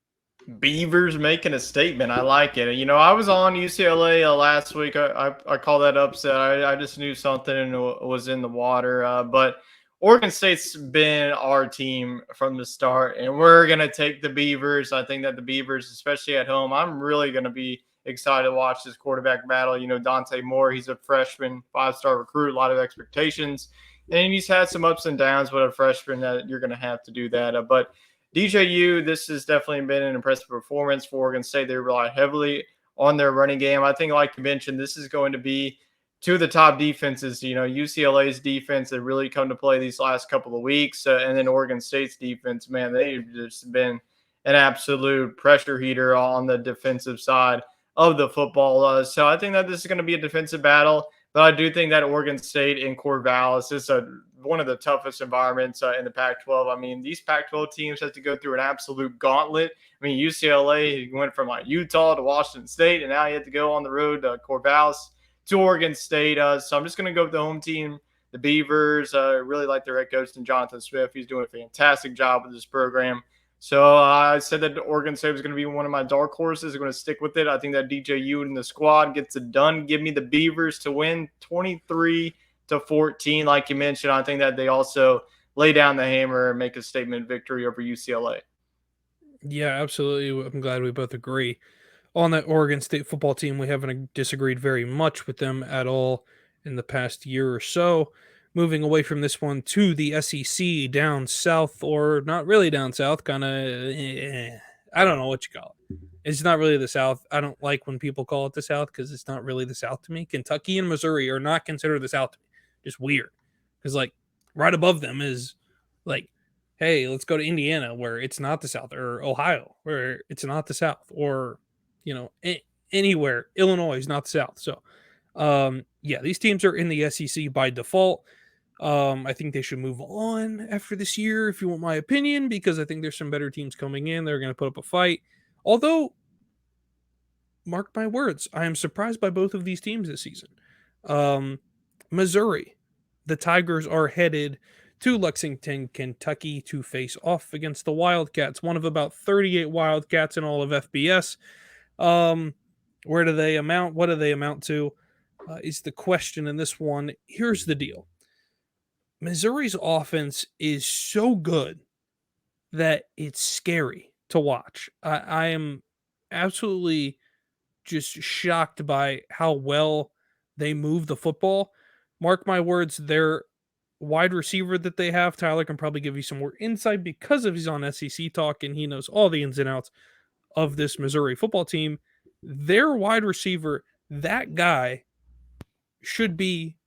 Beavers making a statement. I like it. I was on UCLA last week. I call that upset. I just knew something was in the water. But Oregon State's been our team from the start, and we're going to take the Beavers. I think that the Beavers, especially at home, I'm really going to be excited to watch this quarterback battle. Dante Moore, he's a freshman, 5-star recruit, a lot of expectations. And he's had some ups and downs with a freshman that you're going to have to do that. But DJU, this has definitely been an impressive performance for Oregon State. They rely heavily on their running game. I think, like you mentioned, this is going to be two of the top defenses. UCLA's defense that really come to play these last couple of weeks, and then Oregon State's defense. Man, they've just been an absolute pressure heater on the defensive side of the football. So I think that this is going to be a defensive battle. But I do think that Oregon State in Corvallis is one of the toughest environments in the Pac-12. I mean, these Pac-12 teams have to go through an absolute gauntlet. I mean, UCLA went from Utah to Washington State, and now you have to go on the road to Corvallis to Oregon State. So I'm just going to go with the home team, the Beavers. Really like their head coach, Jonathan Swift. He's doing a fantastic job with this program. So I said that Oregon State was going to be one of my dark horses. I'm going to stick with it. I think that DJU and the squad gets it done. Give me the Beavers to win 23-14. Like you mentioned, I think that they also lay down the hammer and make a statement victory over UCLA. Yeah, absolutely. I'm glad we both agree on that Oregon State football team. We haven't disagreed very much with them at all in the past year or so. Moving away from this one to the SEC down south, or not really down south, kind of, I don't know what you call it. It's not really the South. I don't like when people call it the South because it's not really the South to me. Kentucky and Missouri are not considered the South to me. Just weird. Because, right above them is, hey, let's go to Indiana where it's not the South, or Ohio where it's not the South, or, anywhere. Illinois is not the South. So, yeah, these teams are in the SEC by default. I think they should move on after this year, if you want my opinion, because I think there's some better teams coming in. They're going to put up a fight. Although, mark my words, I am surprised by both of these teams this season. Missouri, the Tigers are headed to Lexington, Kentucky to face off against the Wildcats, one of about 38 Wildcats in all of FBS. Where do they amount? What do they amount to? Is the question in this one. Here's the deal. Missouri's offense is so good that it's scary to watch. I am absolutely just shocked by how well they move the football. Mark my words, their wide receiver that they have, Tyler can probably give you some more insight because of he's on SEC Talk and he knows all the ins and outs of this Missouri football team. Their wide receiver, that guy should be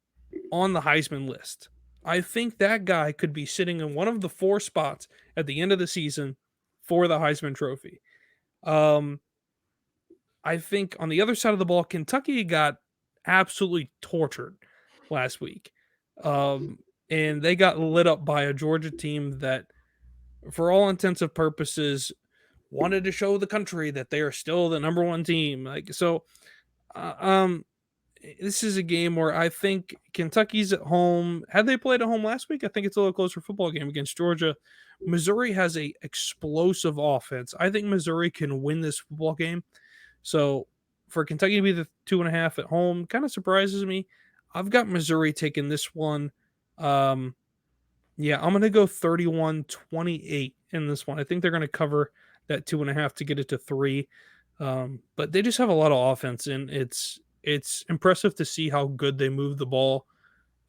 on the Heisman list. I think that guy could be sitting in one of the 4 spots at the end of the season for the Heisman Trophy. I think on the other side of the ball, Kentucky got absolutely tortured last week. And they got lit up by a Georgia team that, for all intents and purposes, wanted to show the country that they are still the number one team. Uh, um, this is a game where I think Kentucky's at home. Had they played at home last week, I think it's a little closer football game against Georgia. Missouri has a explosive offense. I think Missouri can win this football game. So for Kentucky to be the 2.5 at home kind of surprises me. I've got Missouri taking this one. Yeah, I'm going to go 31-28 in this one. I think they're going to cover that 2.5 to get it to 3. But they just have a lot of offense, and it's impressive to see how good they move the ball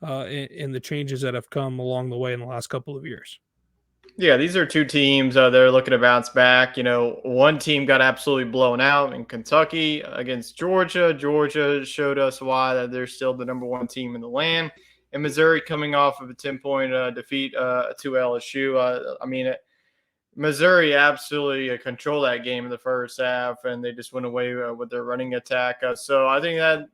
in the changes that have come along the way in the last couple of years. Yeah, these are two teams that are looking to bounce back. One team got absolutely blown out in Kentucky against Georgia. Georgia showed us why that they're still the number one team in the land. And Missouri coming off of a 10-point defeat to LSU. Missouri absolutely controlled that game in the first half, and they just went away with their running attack. So I think that,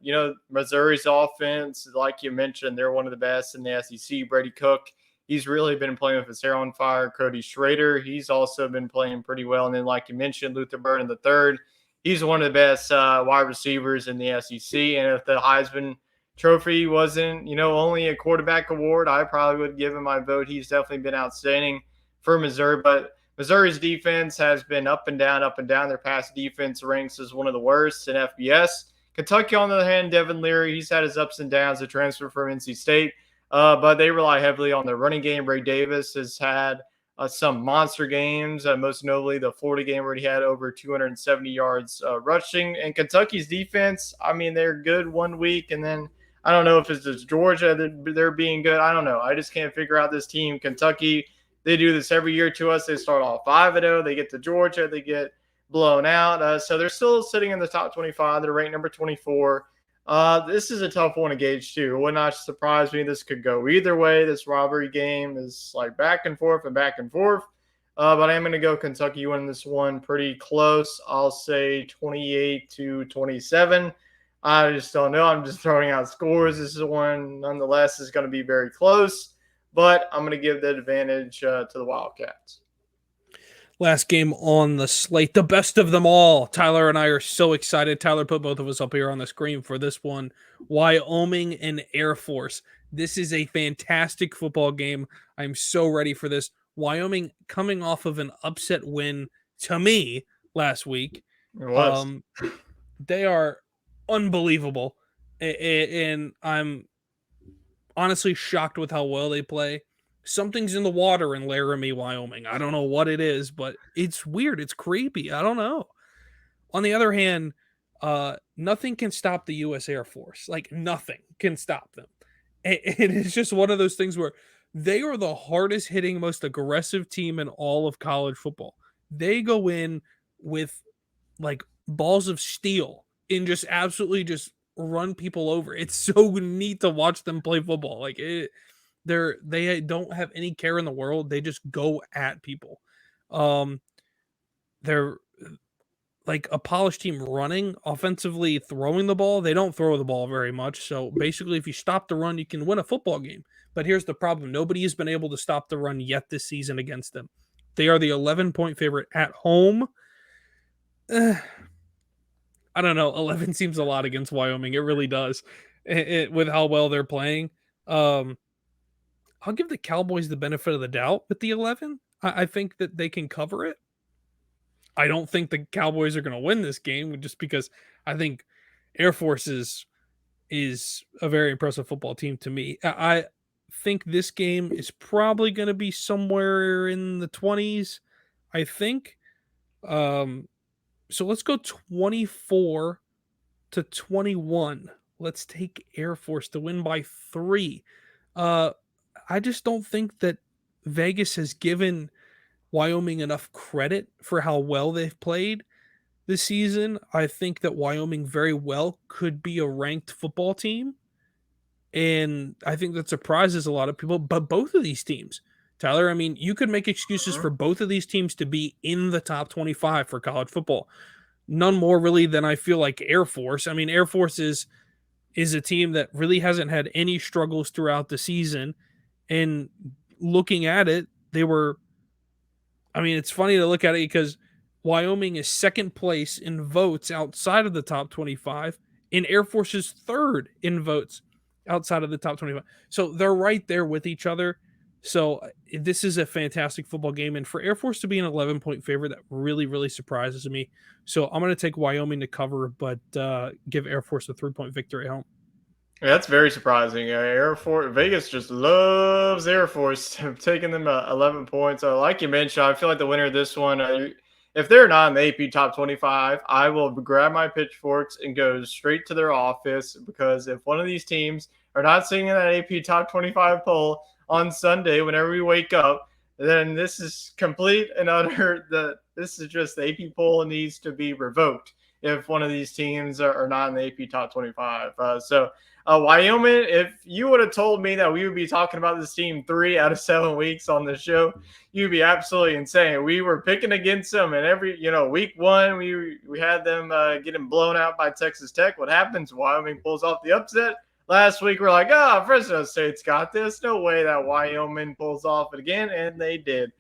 Missouri's offense, like you mentioned, they're one of the best in the SEC. Brady Cook, he's really been playing with his hair on fire. Cody Schrader, he's also been playing pretty well. And then, like you mentioned, Luther Burden III, he's one of the best wide receivers in the SEC. And if the Heisman Trophy wasn't, only a quarterback award, I probably would give him my vote. He's definitely been outstanding for Missouri. But Missouri's defense has been up and down, up and down. Their pass defense ranks as one of the worst in FBS. Kentucky, on the other hand, Devin Leary, he's had his ups and downs, a transfer from NC State. But they rely heavily on their running game. Ray Davis has had some monster games, most notably the Florida game where he had over 270 yards rushing. And Kentucky's defense, they're good one week, and then I don't know if it's just Georgia that they're being good. I don't know. I just can't figure out this team. Kentucky, they do this every year to us. They start off 5-0. They get to Georgia. They get blown out. So they're still sitting in the top 25. They're ranked number 24. This is a tough one to gauge, too. It would not surprise me. This could go either way. This rivalry game is like back and forth and back and forth. But I'm going to go Kentucky winning this one pretty close. I'll say 28-27. I just don't know. I'm just throwing out scores. This is one, nonetheless, is going to be very close. But I'm going to give the advantage to the Wildcats. Last game on the slate, the best of them all. Tyler and I are so excited. Tyler put both of us up here on the screen for this one. Wyoming and Air Force. This is a fantastic football game. I'm so ready for this. Wyoming coming off of an upset win to me last week. It was. They are unbelievable. And I'm honestly shocked with how well they play. Something's in the water in Laramie, Wyoming. I don't know what it is, but it's weird. It's creepy. I don't know. On the other hand, nothing can stop the U.S. Air Force. Like, nothing can stop them. And it's just one of those things where they are the hardest hitting, most aggressive team in all of college football. They go in with, like, balls of steel and just absolutely just run people over. It's so neat to watch them play football. Like, they don't have any care in the world. They just go at people. They're like a polished team running, offensively throwing the ball. They don't throw the ball very much. So basically, if you stop the run, you can win a football game. But here's the problem. Nobody has been able to stop the run yet this season against them. They are the 11-point favorite at home. I don't know. 11 seems a lot against Wyoming. It really does. With how well they're playing. I'll give the Cowboys the benefit of the doubt with the 11. I think that they can cover it. I don't think the Cowboys are going to win this game just because I think Air Force is a very impressive football team to me. I think this game is probably going to be somewhere in the 20s, I think. So let's go 24-21. Let's take Air Force to win by 3. I just don't think that Vegas has given Wyoming enough credit for how well they've played this season. I think that Wyoming very well could be a ranked football team. And I think that surprises a lot of people. But both of these teams, Tyler, you could make excuses for both of these teams to be in the top 25 for college football. None more really than I feel like Air Force. Air Force is a team that really hasn't had any struggles throughout the season. And looking at it, they were, it's funny to look at it because Wyoming is second place in votes outside of the top 25, and Air Force is third in votes outside of the top 25. So they're right there with each other. So this is a fantastic football game. And for Air Force to be an 11-point favorite, that really, really surprises me. So I'm going to take Wyoming to cover, but give Air Force a 3-point victory at home. Yeah, that's very surprising. Air Force Vegas just loves Air Force, taking them 11 points. Like you mentioned, I feel like the winner of this one, if they're not in the AP top 25, I will grab my pitchforks and go straight to their office, because if one of these teams are not sitting in that AP top 25 poll on Sunday whenever we wake up, then this is complete and utter. This is just the AP poll needs to be revoked if one of these teams are not in the AP top 25. Wyoming, if you would have told me that we would be talking about this team 3 out of 7 weeks on the show, you'd be absolutely insane. We were picking against them, and every week 1 we had them getting blown out by Texas Tech. What happens? Wyoming pulls off the upset. Last week we're like, Fresno State's got this. No way that Wyoming pulls off it again, and they did.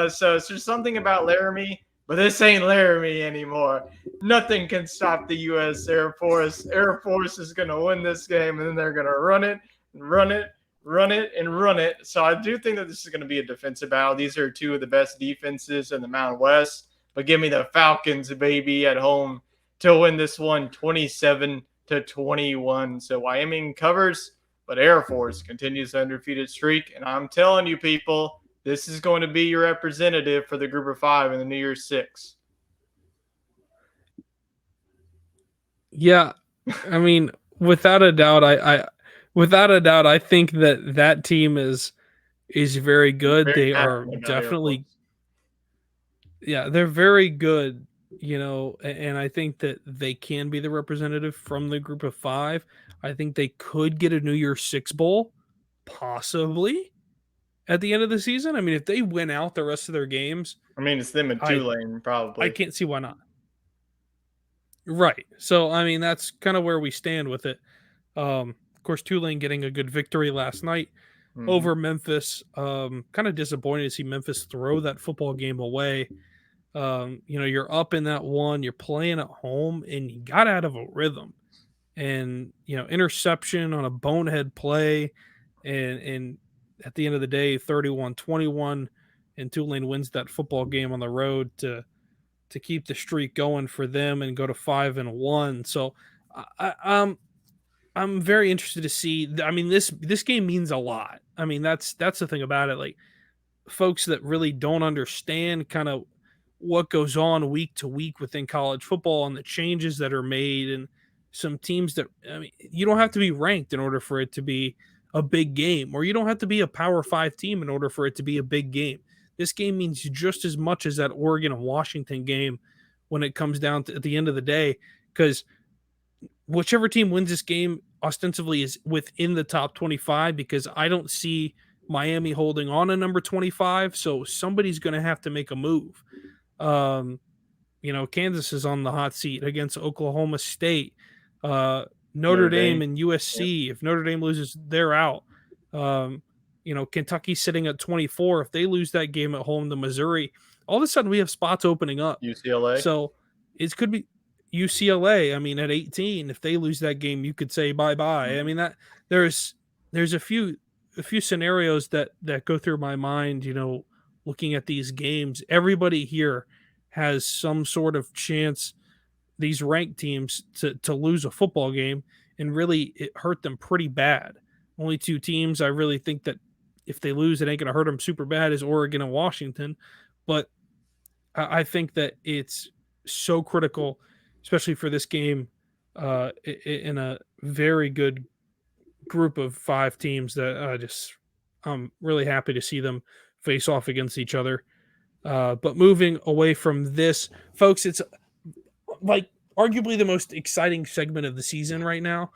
So it's just something about Laramie. But this ain't Laramie anymore. Nothing can stop the U.S. Air Force. Air Force is going to win this game, and then they're going to run it, run it, run it, and run it. So I do think that this is going to be a defensive battle. These are 2 of the best defenses in the Mountain West. But give me the Falcons, baby, at home to win this one 27-21. So Wyoming covers, but Air Force continues the undefeated streak. And I'm telling you, people, this is going to be your representative for the group of 5 in the New Year's Six. Yeah, I mean, without a doubt, I think that team is very good. They are definitely, they're very good. And I think that they can be the representative from the group of 5. I think they could get a New Year's Six bowl, possibly, at the end of the season. I mean, if they win out the rest of their games, I mean, it's them and Tulane, probably. I can't see why not. Right. So, I mean, that's kind of where we stand with it. Of course, Tulane getting a good victory last night over Memphis. Kind of disappointed to see Memphis throw that football game away. You're up in that one, you're playing at home, and you got out of a rhythm. And, interception on a bonehead play, and at the end of the day, 31-21, and Tulane wins that football game on the road to keep the streak going for them and go to 5-1. So I'm very interested to see. I mean, this game means a lot. I mean, that's the thing about it. Like, folks that really don't understand kind of what goes on week to week within college football and the changes that are made, and some teams that, I mean, you don't have to be ranked in order for it to be a big game, or you don't have to be a Power 5 team in order for it to be a big game. This game means just as much as that Oregon and Washington game when it comes down to at the end of the day, because whichever team wins this game ostensibly is within the top 25, because I don't see Miami holding on to number 25. So somebody's going to have to make a move. Kansas is on the hot seat against Oklahoma State, Notre Dame and USC. Yep. If Notre Dame loses, they're out. Kentucky's sitting at 24. If they lose that game at home to Missouri, all of a sudden we have spots opening up. UCLA. So it could be UCLA. I mean, at 18, if they lose that game, you could say bye-bye. Mm-hmm. I mean, that there's a few scenarios that go through my mind, looking at these games. Everybody here has some sort of chance, these ranked teams, to lose a football game, and really it hurt them pretty bad. Only 2 teams I really think that if they lose, it ain't going to hurt them super bad is Oregon and Washington. But I think that it's so critical, especially for this game, in a very good group of 5 teams, that I'm really happy to see them face off against each other. But moving away from this, folks, it's like arguably the most exciting segment of the season right now,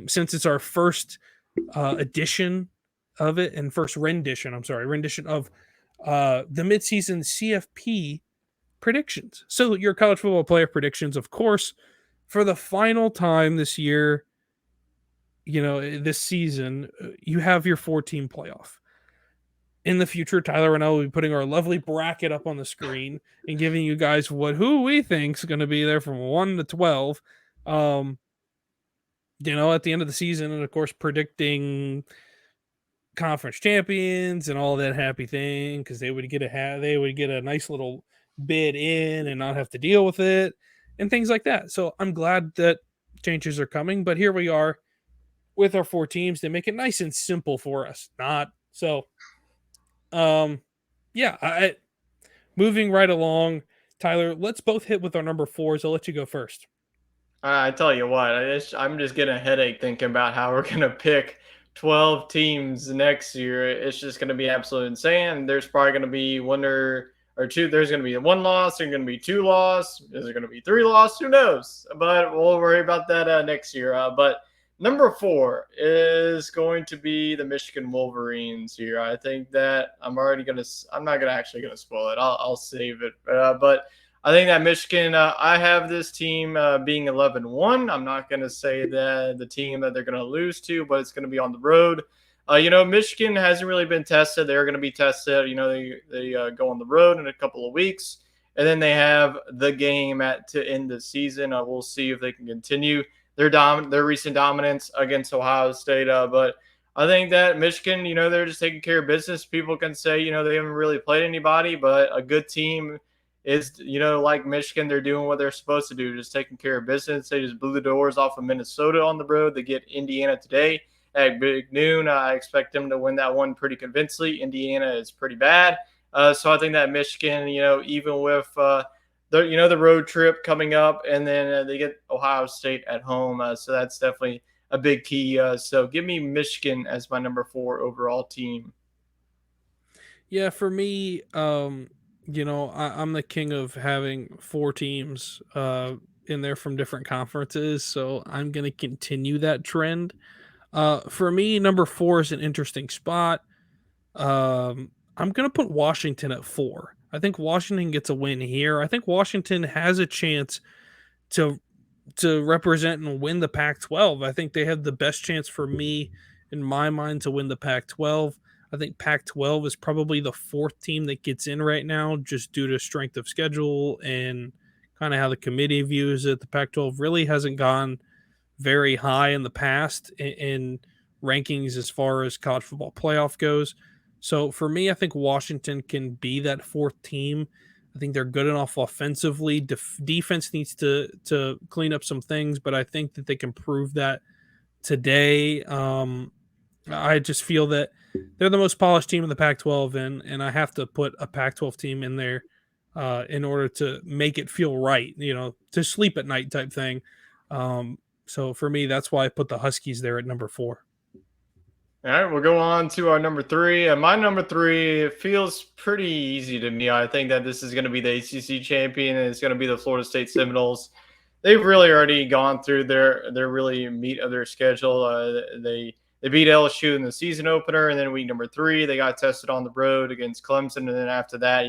since it's our first edition of it, and first rendition of the midseason CFP predictions. So your college football player predictions, of course, for the final time this year, this season, you have your 4-team playoff. in the future, Tyler and I will be putting our lovely bracket up on the screen and giving you guys who we think is going to be there from 1 to 12. At the end of the season, and of course, predicting conference champions and all that happy thing, because they would get a nice little bid in and not have to deal with it and things like that. So I'm glad that changes are coming, but here we are with our 4 teams to make it nice and simple for us. Not so. Yeah. Moving right along, Tyler. Let's both hit with our number 4s. I'll let you go first. I tell you what, I'm just getting a headache thinking about how we're gonna pick 12 teams next year. It's just gonna be absolutely insane. There's probably gonna be one or two. There's gonna be one loss. There's gonna be 2 loss. Is there gonna be 3 loss? Who knows? But we'll worry about that next year. But number 4 is going to be the Michigan Wolverines here. I think that I'm not gonna actually gonna spoil it. I'll save it. But I think that Michigan, I have this team being 11-1. I'm not going to say that the team that they're going to lose to, but it's going to be on the road. Michigan hasn't really been tested. They're going to be tested. They go on the road in a couple of weeks, and then they have the game to end the season. We'll see if they can continue their recent dominance against Ohio State. But I think that Michigan, they're just taking care of business. People can say, they haven't really played anybody, but a good team is, like Michigan, they're doing what they're supposed to do, just taking care of business. They just blew the doors off of Minnesota on the road. They get Indiana today at big noon. I expect them to win that one pretty convincingly. Indiana is pretty bad. So I think that Michigan, even with the road trip coming up, and then they get Ohio State at home. So that's definitely a big key. So give me Michigan as my number 4 overall team. Yeah, for me, I'm the king of having 4 teams in there from different conferences, so I'm going to continue that trend. For me, number 4 is an interesting spot. I'm going to put Washington at 4. I think Washington gets a win here. I think Washington has a chance to represent and win the Pac-12. I think they have the best chance for me, in my mind, to win the Pac-12. I think Pac-12 is probably the 4th team that gets in right now, just due to strength of schedule and kind of how the committee views it. The Pac-12 really hasn't gone very high in the past in rankings as far as college football playoff goes. So for me, I think Washington can be that 4th team. I think they're good enough offensively. Defense needs to clean up some things, but I think that they can prove that today. I just feel that they're the most polished team in the Pac-12, and I have to put a Pac-12 team in there in order to make it feel right, to sleep at night type thing. So for me, that's why I put the Huskies there at number 4. All right, we'll go on to our number 3. And my number 3 feels pretty easy to me. I think that this is going to be the ACC champion, and it's going to be the Florida State Seminoles. They've really already gone through their really meat of their schedule. They beat LSU in the season opener, and then week number 3, they got tested on the road against Clemson. And then after that,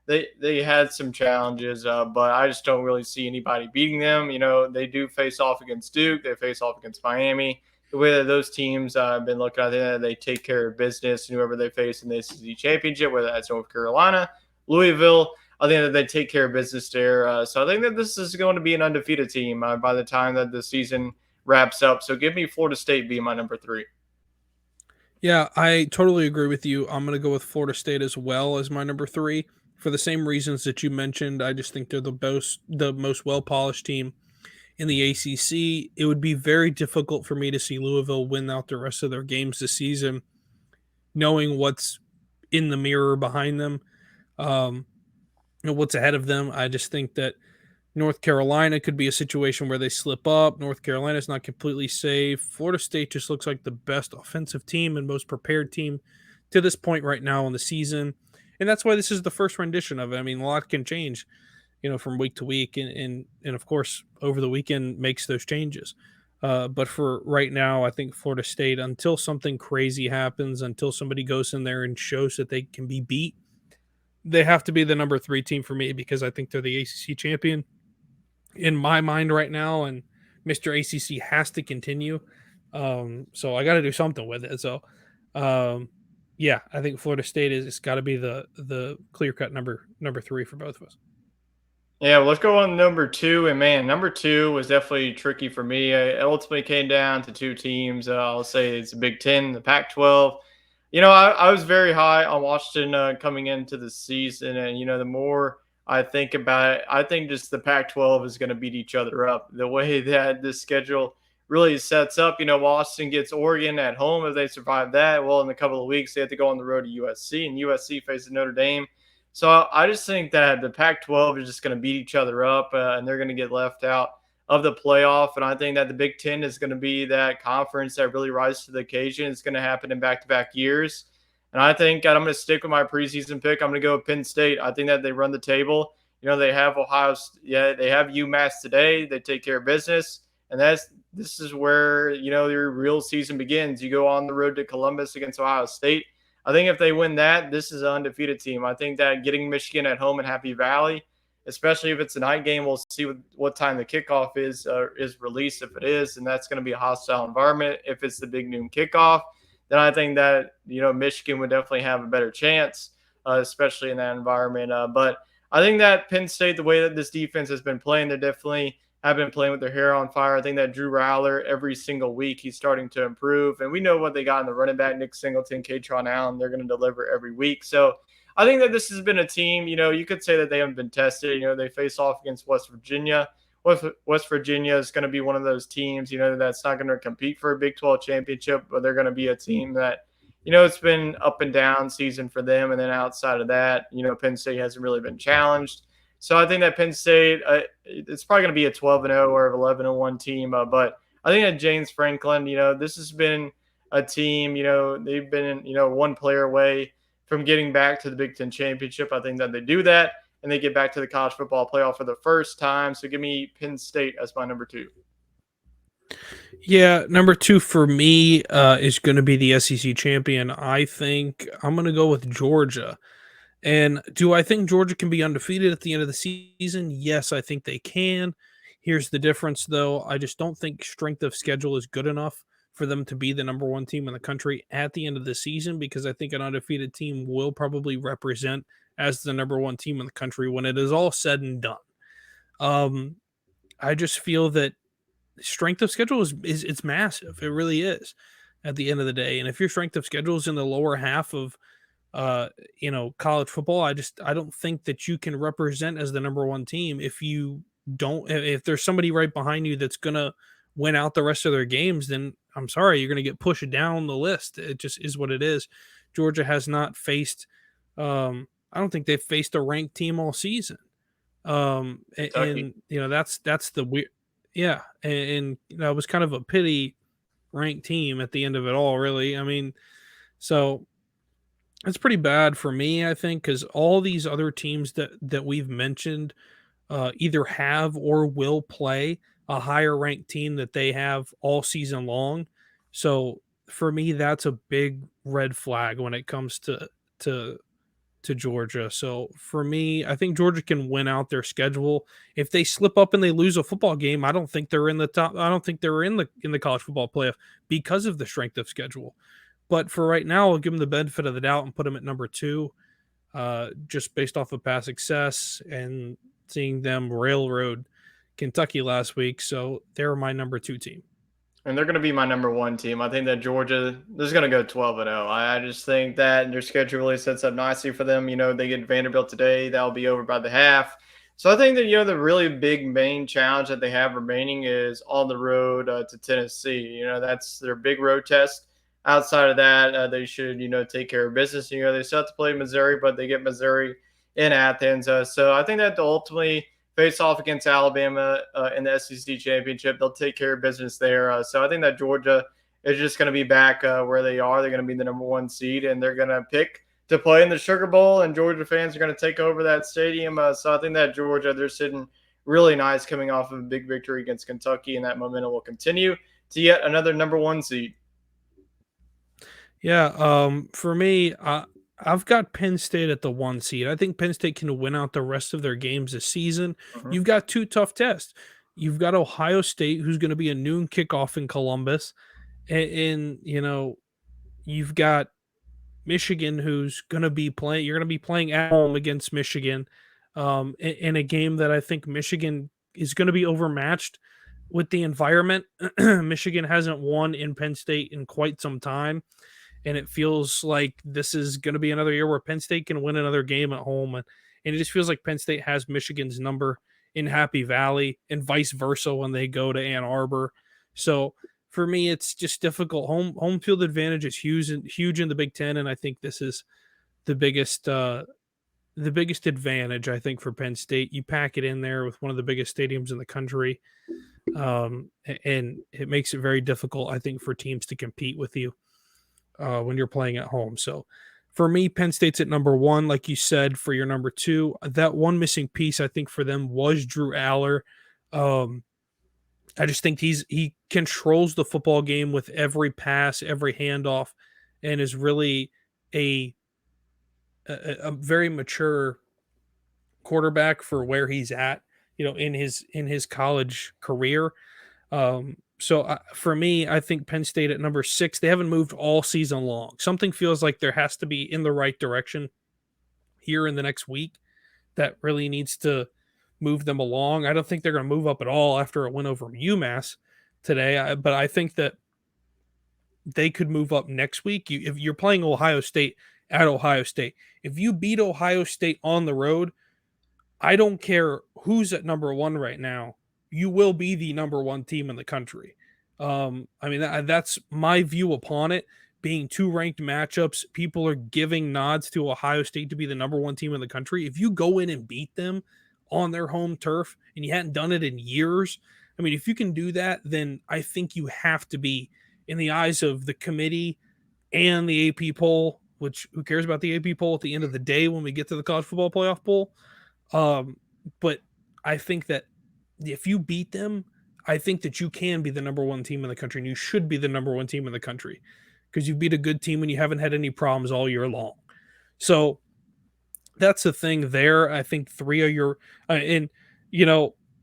they had some challenges, but I just don't really see anybody beating them. They do face off against Duke. They face off against Miami. The way that those teams have been looking at it, they take care of business, and whoever they face in the SEC championship, whether that's North Carolina, Louisville, I think that they take care of business there. So I think that this is going to be an undefeated team by the time that the season wraps up. So give me Florida State being my number 3. Yeah, I totally agree with you. I'm going to go with Florida State as well as my number 3 for the same reasons that you mentioned. I just think they're the most well-polished team in the ACC. It would be very difficult for me to see Louisville win out the rest of their games this season, knowing what's in the mirror behind them, what's ahead of them. I just think that North Carolina could be a situation where they slip up. North Carolina's not completely safe. Florida State just looks like the best offensive team and most prepared team to this point right now in the season. And that's why this is the first rendition of it. I mean, a lot can change, from week to week. And of course, over the weekend makes those changes. But for right now, I think Florida State, until something crazy happens, until somebody goes in there and shows that they can be beat, they have to be the number 3 team for me, because I think they're the ACC champion in my mind right now, and Mr. ACC has to continue. So I got to do something with it. So Yeah, I think Florida State is it's got to be the clear cut number 3 for both of us. Yeah, well, let's go on number two. And man, number two was definitely tricky for me. It ultimately came down to two teams. I'll say it's the Big Ten, the Pac-12. I was very high on Washington coming into the season, and the more I think about it, I think just the Pac-12 is going to beat each other up. The way that this schedule really sets up, Washington gets Oregon at home if they survive that. Well, in a couple of weeks, they have to go on the road to USC, and USC faces Notre Dame. So I just think that the Pac-12 is just going to beat each other up, and they're going to get left out of the playoff. And I think that the Big Ten is going to be that conference that really rises to the occasion. It's going to happen in back-to-back years. And I think that I'm going to stick with my preseason pick. I'm going to go with Penn State. I think that they run the table. They have Ohio. Yeah, they have UMass today. They take care of business, and this is where your real season begins. You go on the road to Columbus against Ohio State. I think if they win that, this is an undefeated team. I think that getting Michigan at home in Happy Valley, especially if it's a night game, we'll see what time the kickoff is released if it is, and that's going to be a hostile environment. If it's the big noon kickoff, then I think that Michigan would definitely have a better chance, especially in that environment. But I think that Penn State, the way that this defense has been playing, they definitely have been playing with their hair on fire. I think that Drew Rowler, every single week, he's starting to improve. And we know what they got in the running back, Nick Singleton, Katron Allen. They're going to deliver every week. So I think that this has been a team, you could say that they haven't been tested. They face off against West Virginia. West Virginia is going to be one of those teams, that's not going to compete for a Big 12 championship, but they're going to be a team that, it's been up and down season for them. And then outside of that, Penn State hasn't really been challenged. So I think that Penn State, it's probably going to be a 12-0 or 11-1 team. But I think that James Franklin, this has been a team, they've been, one player away from getting back to the Big Ten championship. I think that they do that and they get back to the college football playoff for the first time. So give me Penn State as my number two. Yeah, number 2 for me is going to be the SEC champion. I think I'm going to go with Georgia. And do I think Georgia can be undefeated at the end of the season? Yes, I think they can. Here's the difference, though. I just don't think strength of schedule is good enough for them to be the number 1 team in the country at the end of the season, because I think an undefeated team will probably represent as the number 1 team in the country when it is all said and done. I just feel that strength of schedule is it's massive. It really is at the end of the day. And if your strength of schedule is in the lower half of college football, I don't think that you can represent as the number 1 team if there's somebody right behind you that's gonna win out the rest of their games. Then I'm sorry, you're gonna get pushed down the list. It just is what it is. Georgia has not faced I don't think they've faced a ranked team all season. And that's the weird. Yeah, and that was kind of a pity ranked team at the end of it all, really. I mean, so it's pretty bad for me, I think, because all these other teams that we've mentioned either have or will play a higher ranked team that they have all season long. So for me, that's a big red flag when it comes to Georgia. So for me, I think Georgia can win out their schedule. If they slip up and they lose a football game, I don't think they're in the top. I don't think they're in the college football playoff because of the strength of schedule. But for right now, I'll give them the benefit of the doubt and put them at number 2, just based off of past success and seeing them railroad Kentucky last week. So they're my number 2 team. And they're going to be my number 1 team. I think that Georgia is going to go 12-0. I just think that their schedule really sets up nicely for them. They get Vanderbilt today. That'll be over by the half. So I think that, the really big main challenge that they have remaining is on the road to Tennessee. That's their big road test. Outside of that, they should, take care of business. They still have to play Missouri, but they get Missouri in Athens. So I think that they'll ultimately face off against Alabama in the SEC championship. They'll take care of business there. So I think that Georgia is just going to be back where they are. They're going to be the number 1 seed, and they're going to pick to play in the Sugar Bowl, and Georgia fans are going to take over that stadium. So I think that Georgia, they're sitting really nice coming off of a big victory against Kentucky, and that momentum will continue to yet another number 1 seed. Yeah, for me, I've got Penn State at the 1 seed. I think Penn State can win out the rest of their games this season. Mhm. You've got 2 tough tests. You've got Ohio State, who's going to be a noon kickoff in Columbus, and you've got Michigan, who's going to be playing. You're going to be playing at home against Michigan, in a game that I think Michigan is going to be overmatched with the environment. Michigan hasn't won in Penn State in quite some time, and it feels like this is going to be another year where Penn State can win another game at home, and it just feels like Penn State has Michigan's number in Happy Valley, and vice versa when they go to Ann Arbor. So for me, it's just difficult. Home field advantage is huge in the Big Ten, and I think this is the biggest advantage, I think, for Penn State. You pack it in there with one of the biggest stadiums in the country, and it makes it very difficult, I think, for teams to compete with you when you're playing at home. So for me, Penn State's at number one, like you said. For your number two, that one missing piece, I think, for them was Drew Aller. I just think he controls the football game with every pass, every handoff, and is really a very mature quarterback for where he's at, in his college career. For me, I think Penn State at number 6. They haven't moved all season long. Something feels like there has to be in the right direction here in the next week that really needs to move them along. I don't think they're going to move up at all after a win over UMass today, but I think that they could move up next week. If you're playing Ohio State at Ohio State, if you beat Ohio State on the road, I don't care who's at number 1 right now, you will be the number 1 team in the country. That's my view upon it. Being 2 ranked matchups, people are giving nods to Ohio State to be the number 1 team in the country. If you go in and beat them on their home turf, and you hadn't done it in years, if you can do that, then I think you have to be, in the eyes of the committee and the AP poll, which who cares about the AP poll at the end of the day when we get to the college football playoff poll. But I think that if you beat them, I think that you can be the number 1 team in the country, and you should be the number 1 team in the country because you beat a good team and you haven't had any problems all year long. So that's the thing there. I think 3 of your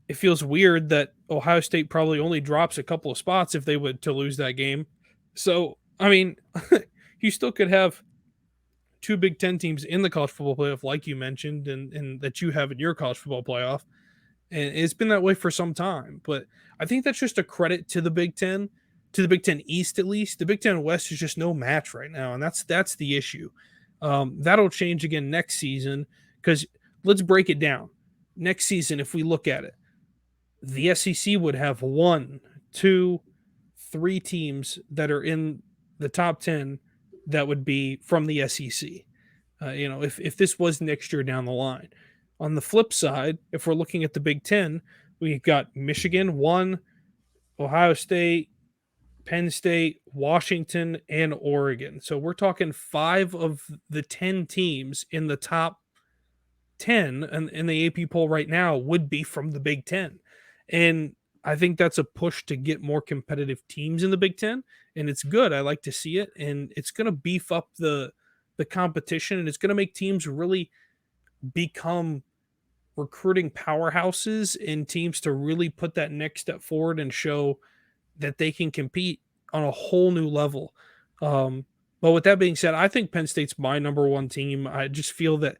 it feels weird that Ohio State probably only drops a couple of spots if they would to lose that game. So, you still could have 2 Big Ten teams in the college football playoff, like you mentioned, and that you have in your college football playoff. And it's been that way for some time. But I think that's just a credit to the Big Ten, to the Big Ten East at least. The Big Ten West is just no match right now, and that's the issue. That'll change again next season, because let's break it down. Next season, if we look at it, the SEC would have 1, 2, 3 teams that are in the top 10 that would be from the SEC. If this was next year down the line. On the flip side, if we're looking at the Big Ten, we've got Michigan 1, Ohio State, Penn State, Washington, and Oregon. So we're talking 5 of the 10 teams in the top 10 in the AP poll right now would be from the Big Ten. And I think that's a push to get more competitive teams in the Big Ten, and it's good. I like to see it, and it's going to beef up the competition, and it's going to make teams really become recruiting powerhouses and teams to really put that next step forward and show that they can compete on a whole new level. But with that being said, I think Penn State's my number 1 team. I just feel that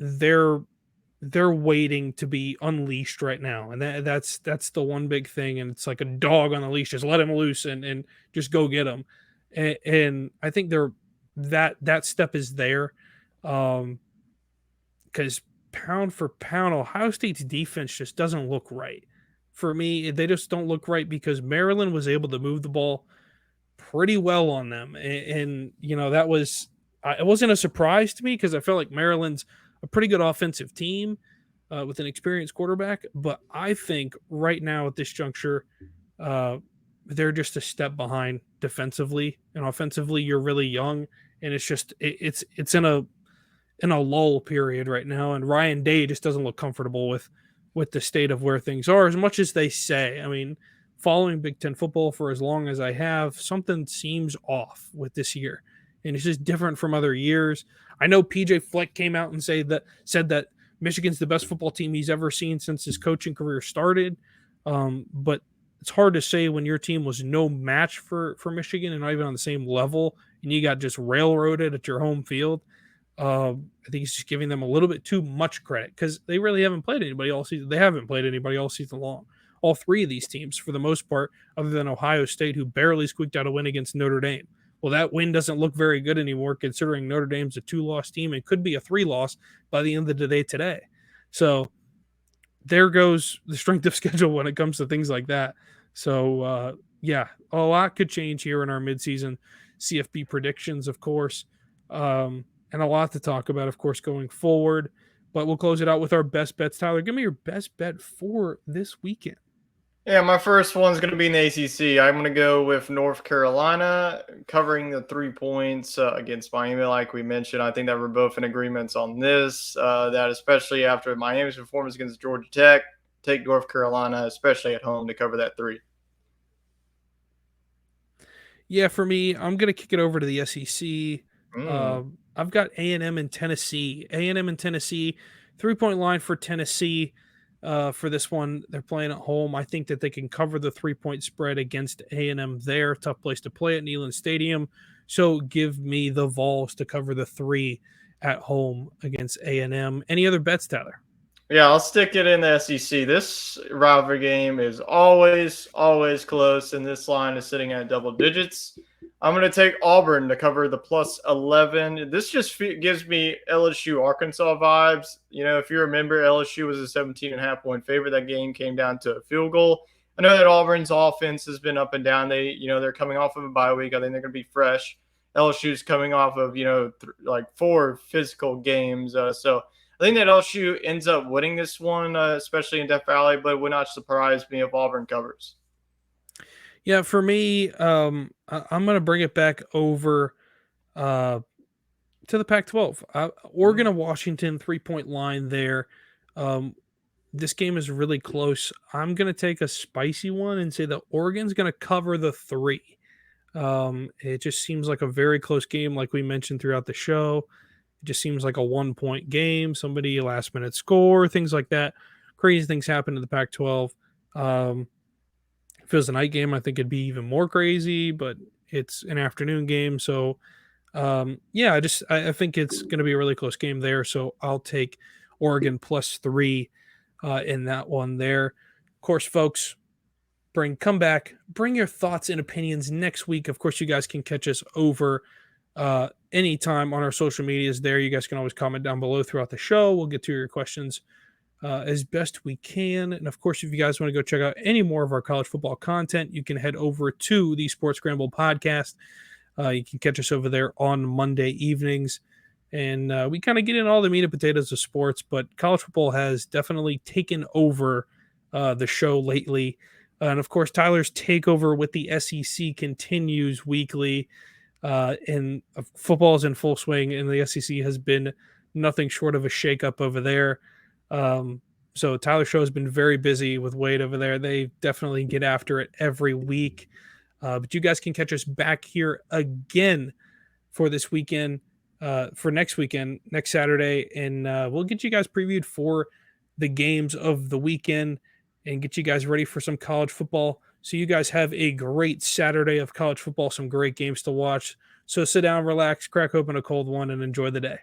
they're waiting to be unleashed right now, and that's the one big thing. And it's like a dog on the leash, just let him loose and just go get him. And I think that step is there, because pound for pound, Ohio State's defense just doesn't look right. For me, they just don't look right because Maryland was able to move the ball pretty well on them, and that was it wasn't a surprise to me because I felt like Maryland's a pretty good offensive team with an experienced quarterback. But I think right now at this juncture, they're just a step behind defensively, and offensively you're really young, and it's just it's in a lull period right now. And Ryan Day just doesn't look comfortable with the state of where things are, as much as they say. Following Big Ten football for as long as I have, something seems off with this year, and it's just different from other years. I know PJ Fleck came out and said that Michigan's the best football team he's ever seen since his coaching career started. But it's hard to say when your team was no match for Michigan and not even on the same level and you got just railroaded at your home field. I think he's just giving them a little bit too much credit because they really haven't played anybody all season. They haven't played anybody all season long. All three of these teams, for the most part, other than Ohio State, who barely squeaked out a win against Notre Dame. Well, that win doesn't look very good anymore, considering Notre Dame's a 2-loss team and could be a 3-loss by the end of the day today. So there goes the strength of schedule when it comes to things like that. So, yeah, a lot could change here in our midseason CFB predictions, of course, and a lot to talk about, of course, going forward. But we'll close it out with our best bets. Tyler, give me your best bet for this weekend. Yeah, my first one's going to be in the ACC. I'm going to go with North Carolina covering the 3 points against Miami, like we mentioned. I think that we're both in agreements on this, that especially after Miami's performance against Georgia Tech, take North Carolina, especially at home, to cover that 3. Yeah, for me, I'm going to kick it over to the SEC. I've got A&M and Tennessee. A&M and Tennessee, 3-point line for Tennessee. For this one, they're playing at home. I think that they can cover the 3-point spread against A&M there. Tough place to play at Neyland Stadium. So give me the Vols to cover the 3 at home against A&M. Any other bets, Tyler? Yeah, I'll stick it in the SEC. This rivalry game is always close, and this line is sitting at double digits. I'm going to take Auburn to cover the plus 11. This just gives me LSU Arkansas vibes. You know, if you remember, LSU was a 17.5-point favorite. That game came down to a field goal. I know that Auburn's offense has been up and down. They're coming off of a bye week. I think they're going to be fresh. LSU's coming off of, like 4 physical games. So I think that LSU ends up winning this one, especially in Death Valley, but it would not surprise me if Auburn covers. Yeah, for me, I'm going to bring it back over to the Pac-12. Oregon and Washington, 3-point line there. This game is really close. I'm going to take a spicy one and say that Oregon's going to cover the 3. It just seems like a very close game, like we mentioned throughout the show. It just seems like a 1-point game, somebody last-minute score, things like that. Crazy things happen in the Pac-12. If it was a night game, I think it'd be even more crazy, but it's an afternoon game. So, yeah, I think it's going to be a really close game there. So I'll take Oregon plus 3 in that one there. Of course, folks, come back, bring your thoughts and opinions next week. Of course, you guys can catch us over anytime on our social medias there. You guys can always comment down below throughout the show. We'll get to your questions as best we can. And of course, if you guys want to go check out any more of our college football content, you can head over to the Sports Scramble podcast. You can catch us over there on Monday evenings. And we kind of get in all the meat and potatoes of sports, but college football has definitely taken over the show lately. And of course, Tyler's takeover with the SEC continues weekly. And football is in full swing, and the SEC has been nothing short of a shakeup over there. So Tyler's show has been very busy with Wade over there. They definitely get after it every week. But you guys can catch us back here again for this weekend, for next weekend, next Saturday. And we'll get you guys previewed for the games of the weekend and get you guys ready for some college football. So you guys have a great Saturday of college football, some great games to watch. So sit down, relax, crack open a cold one, and enjoy the day.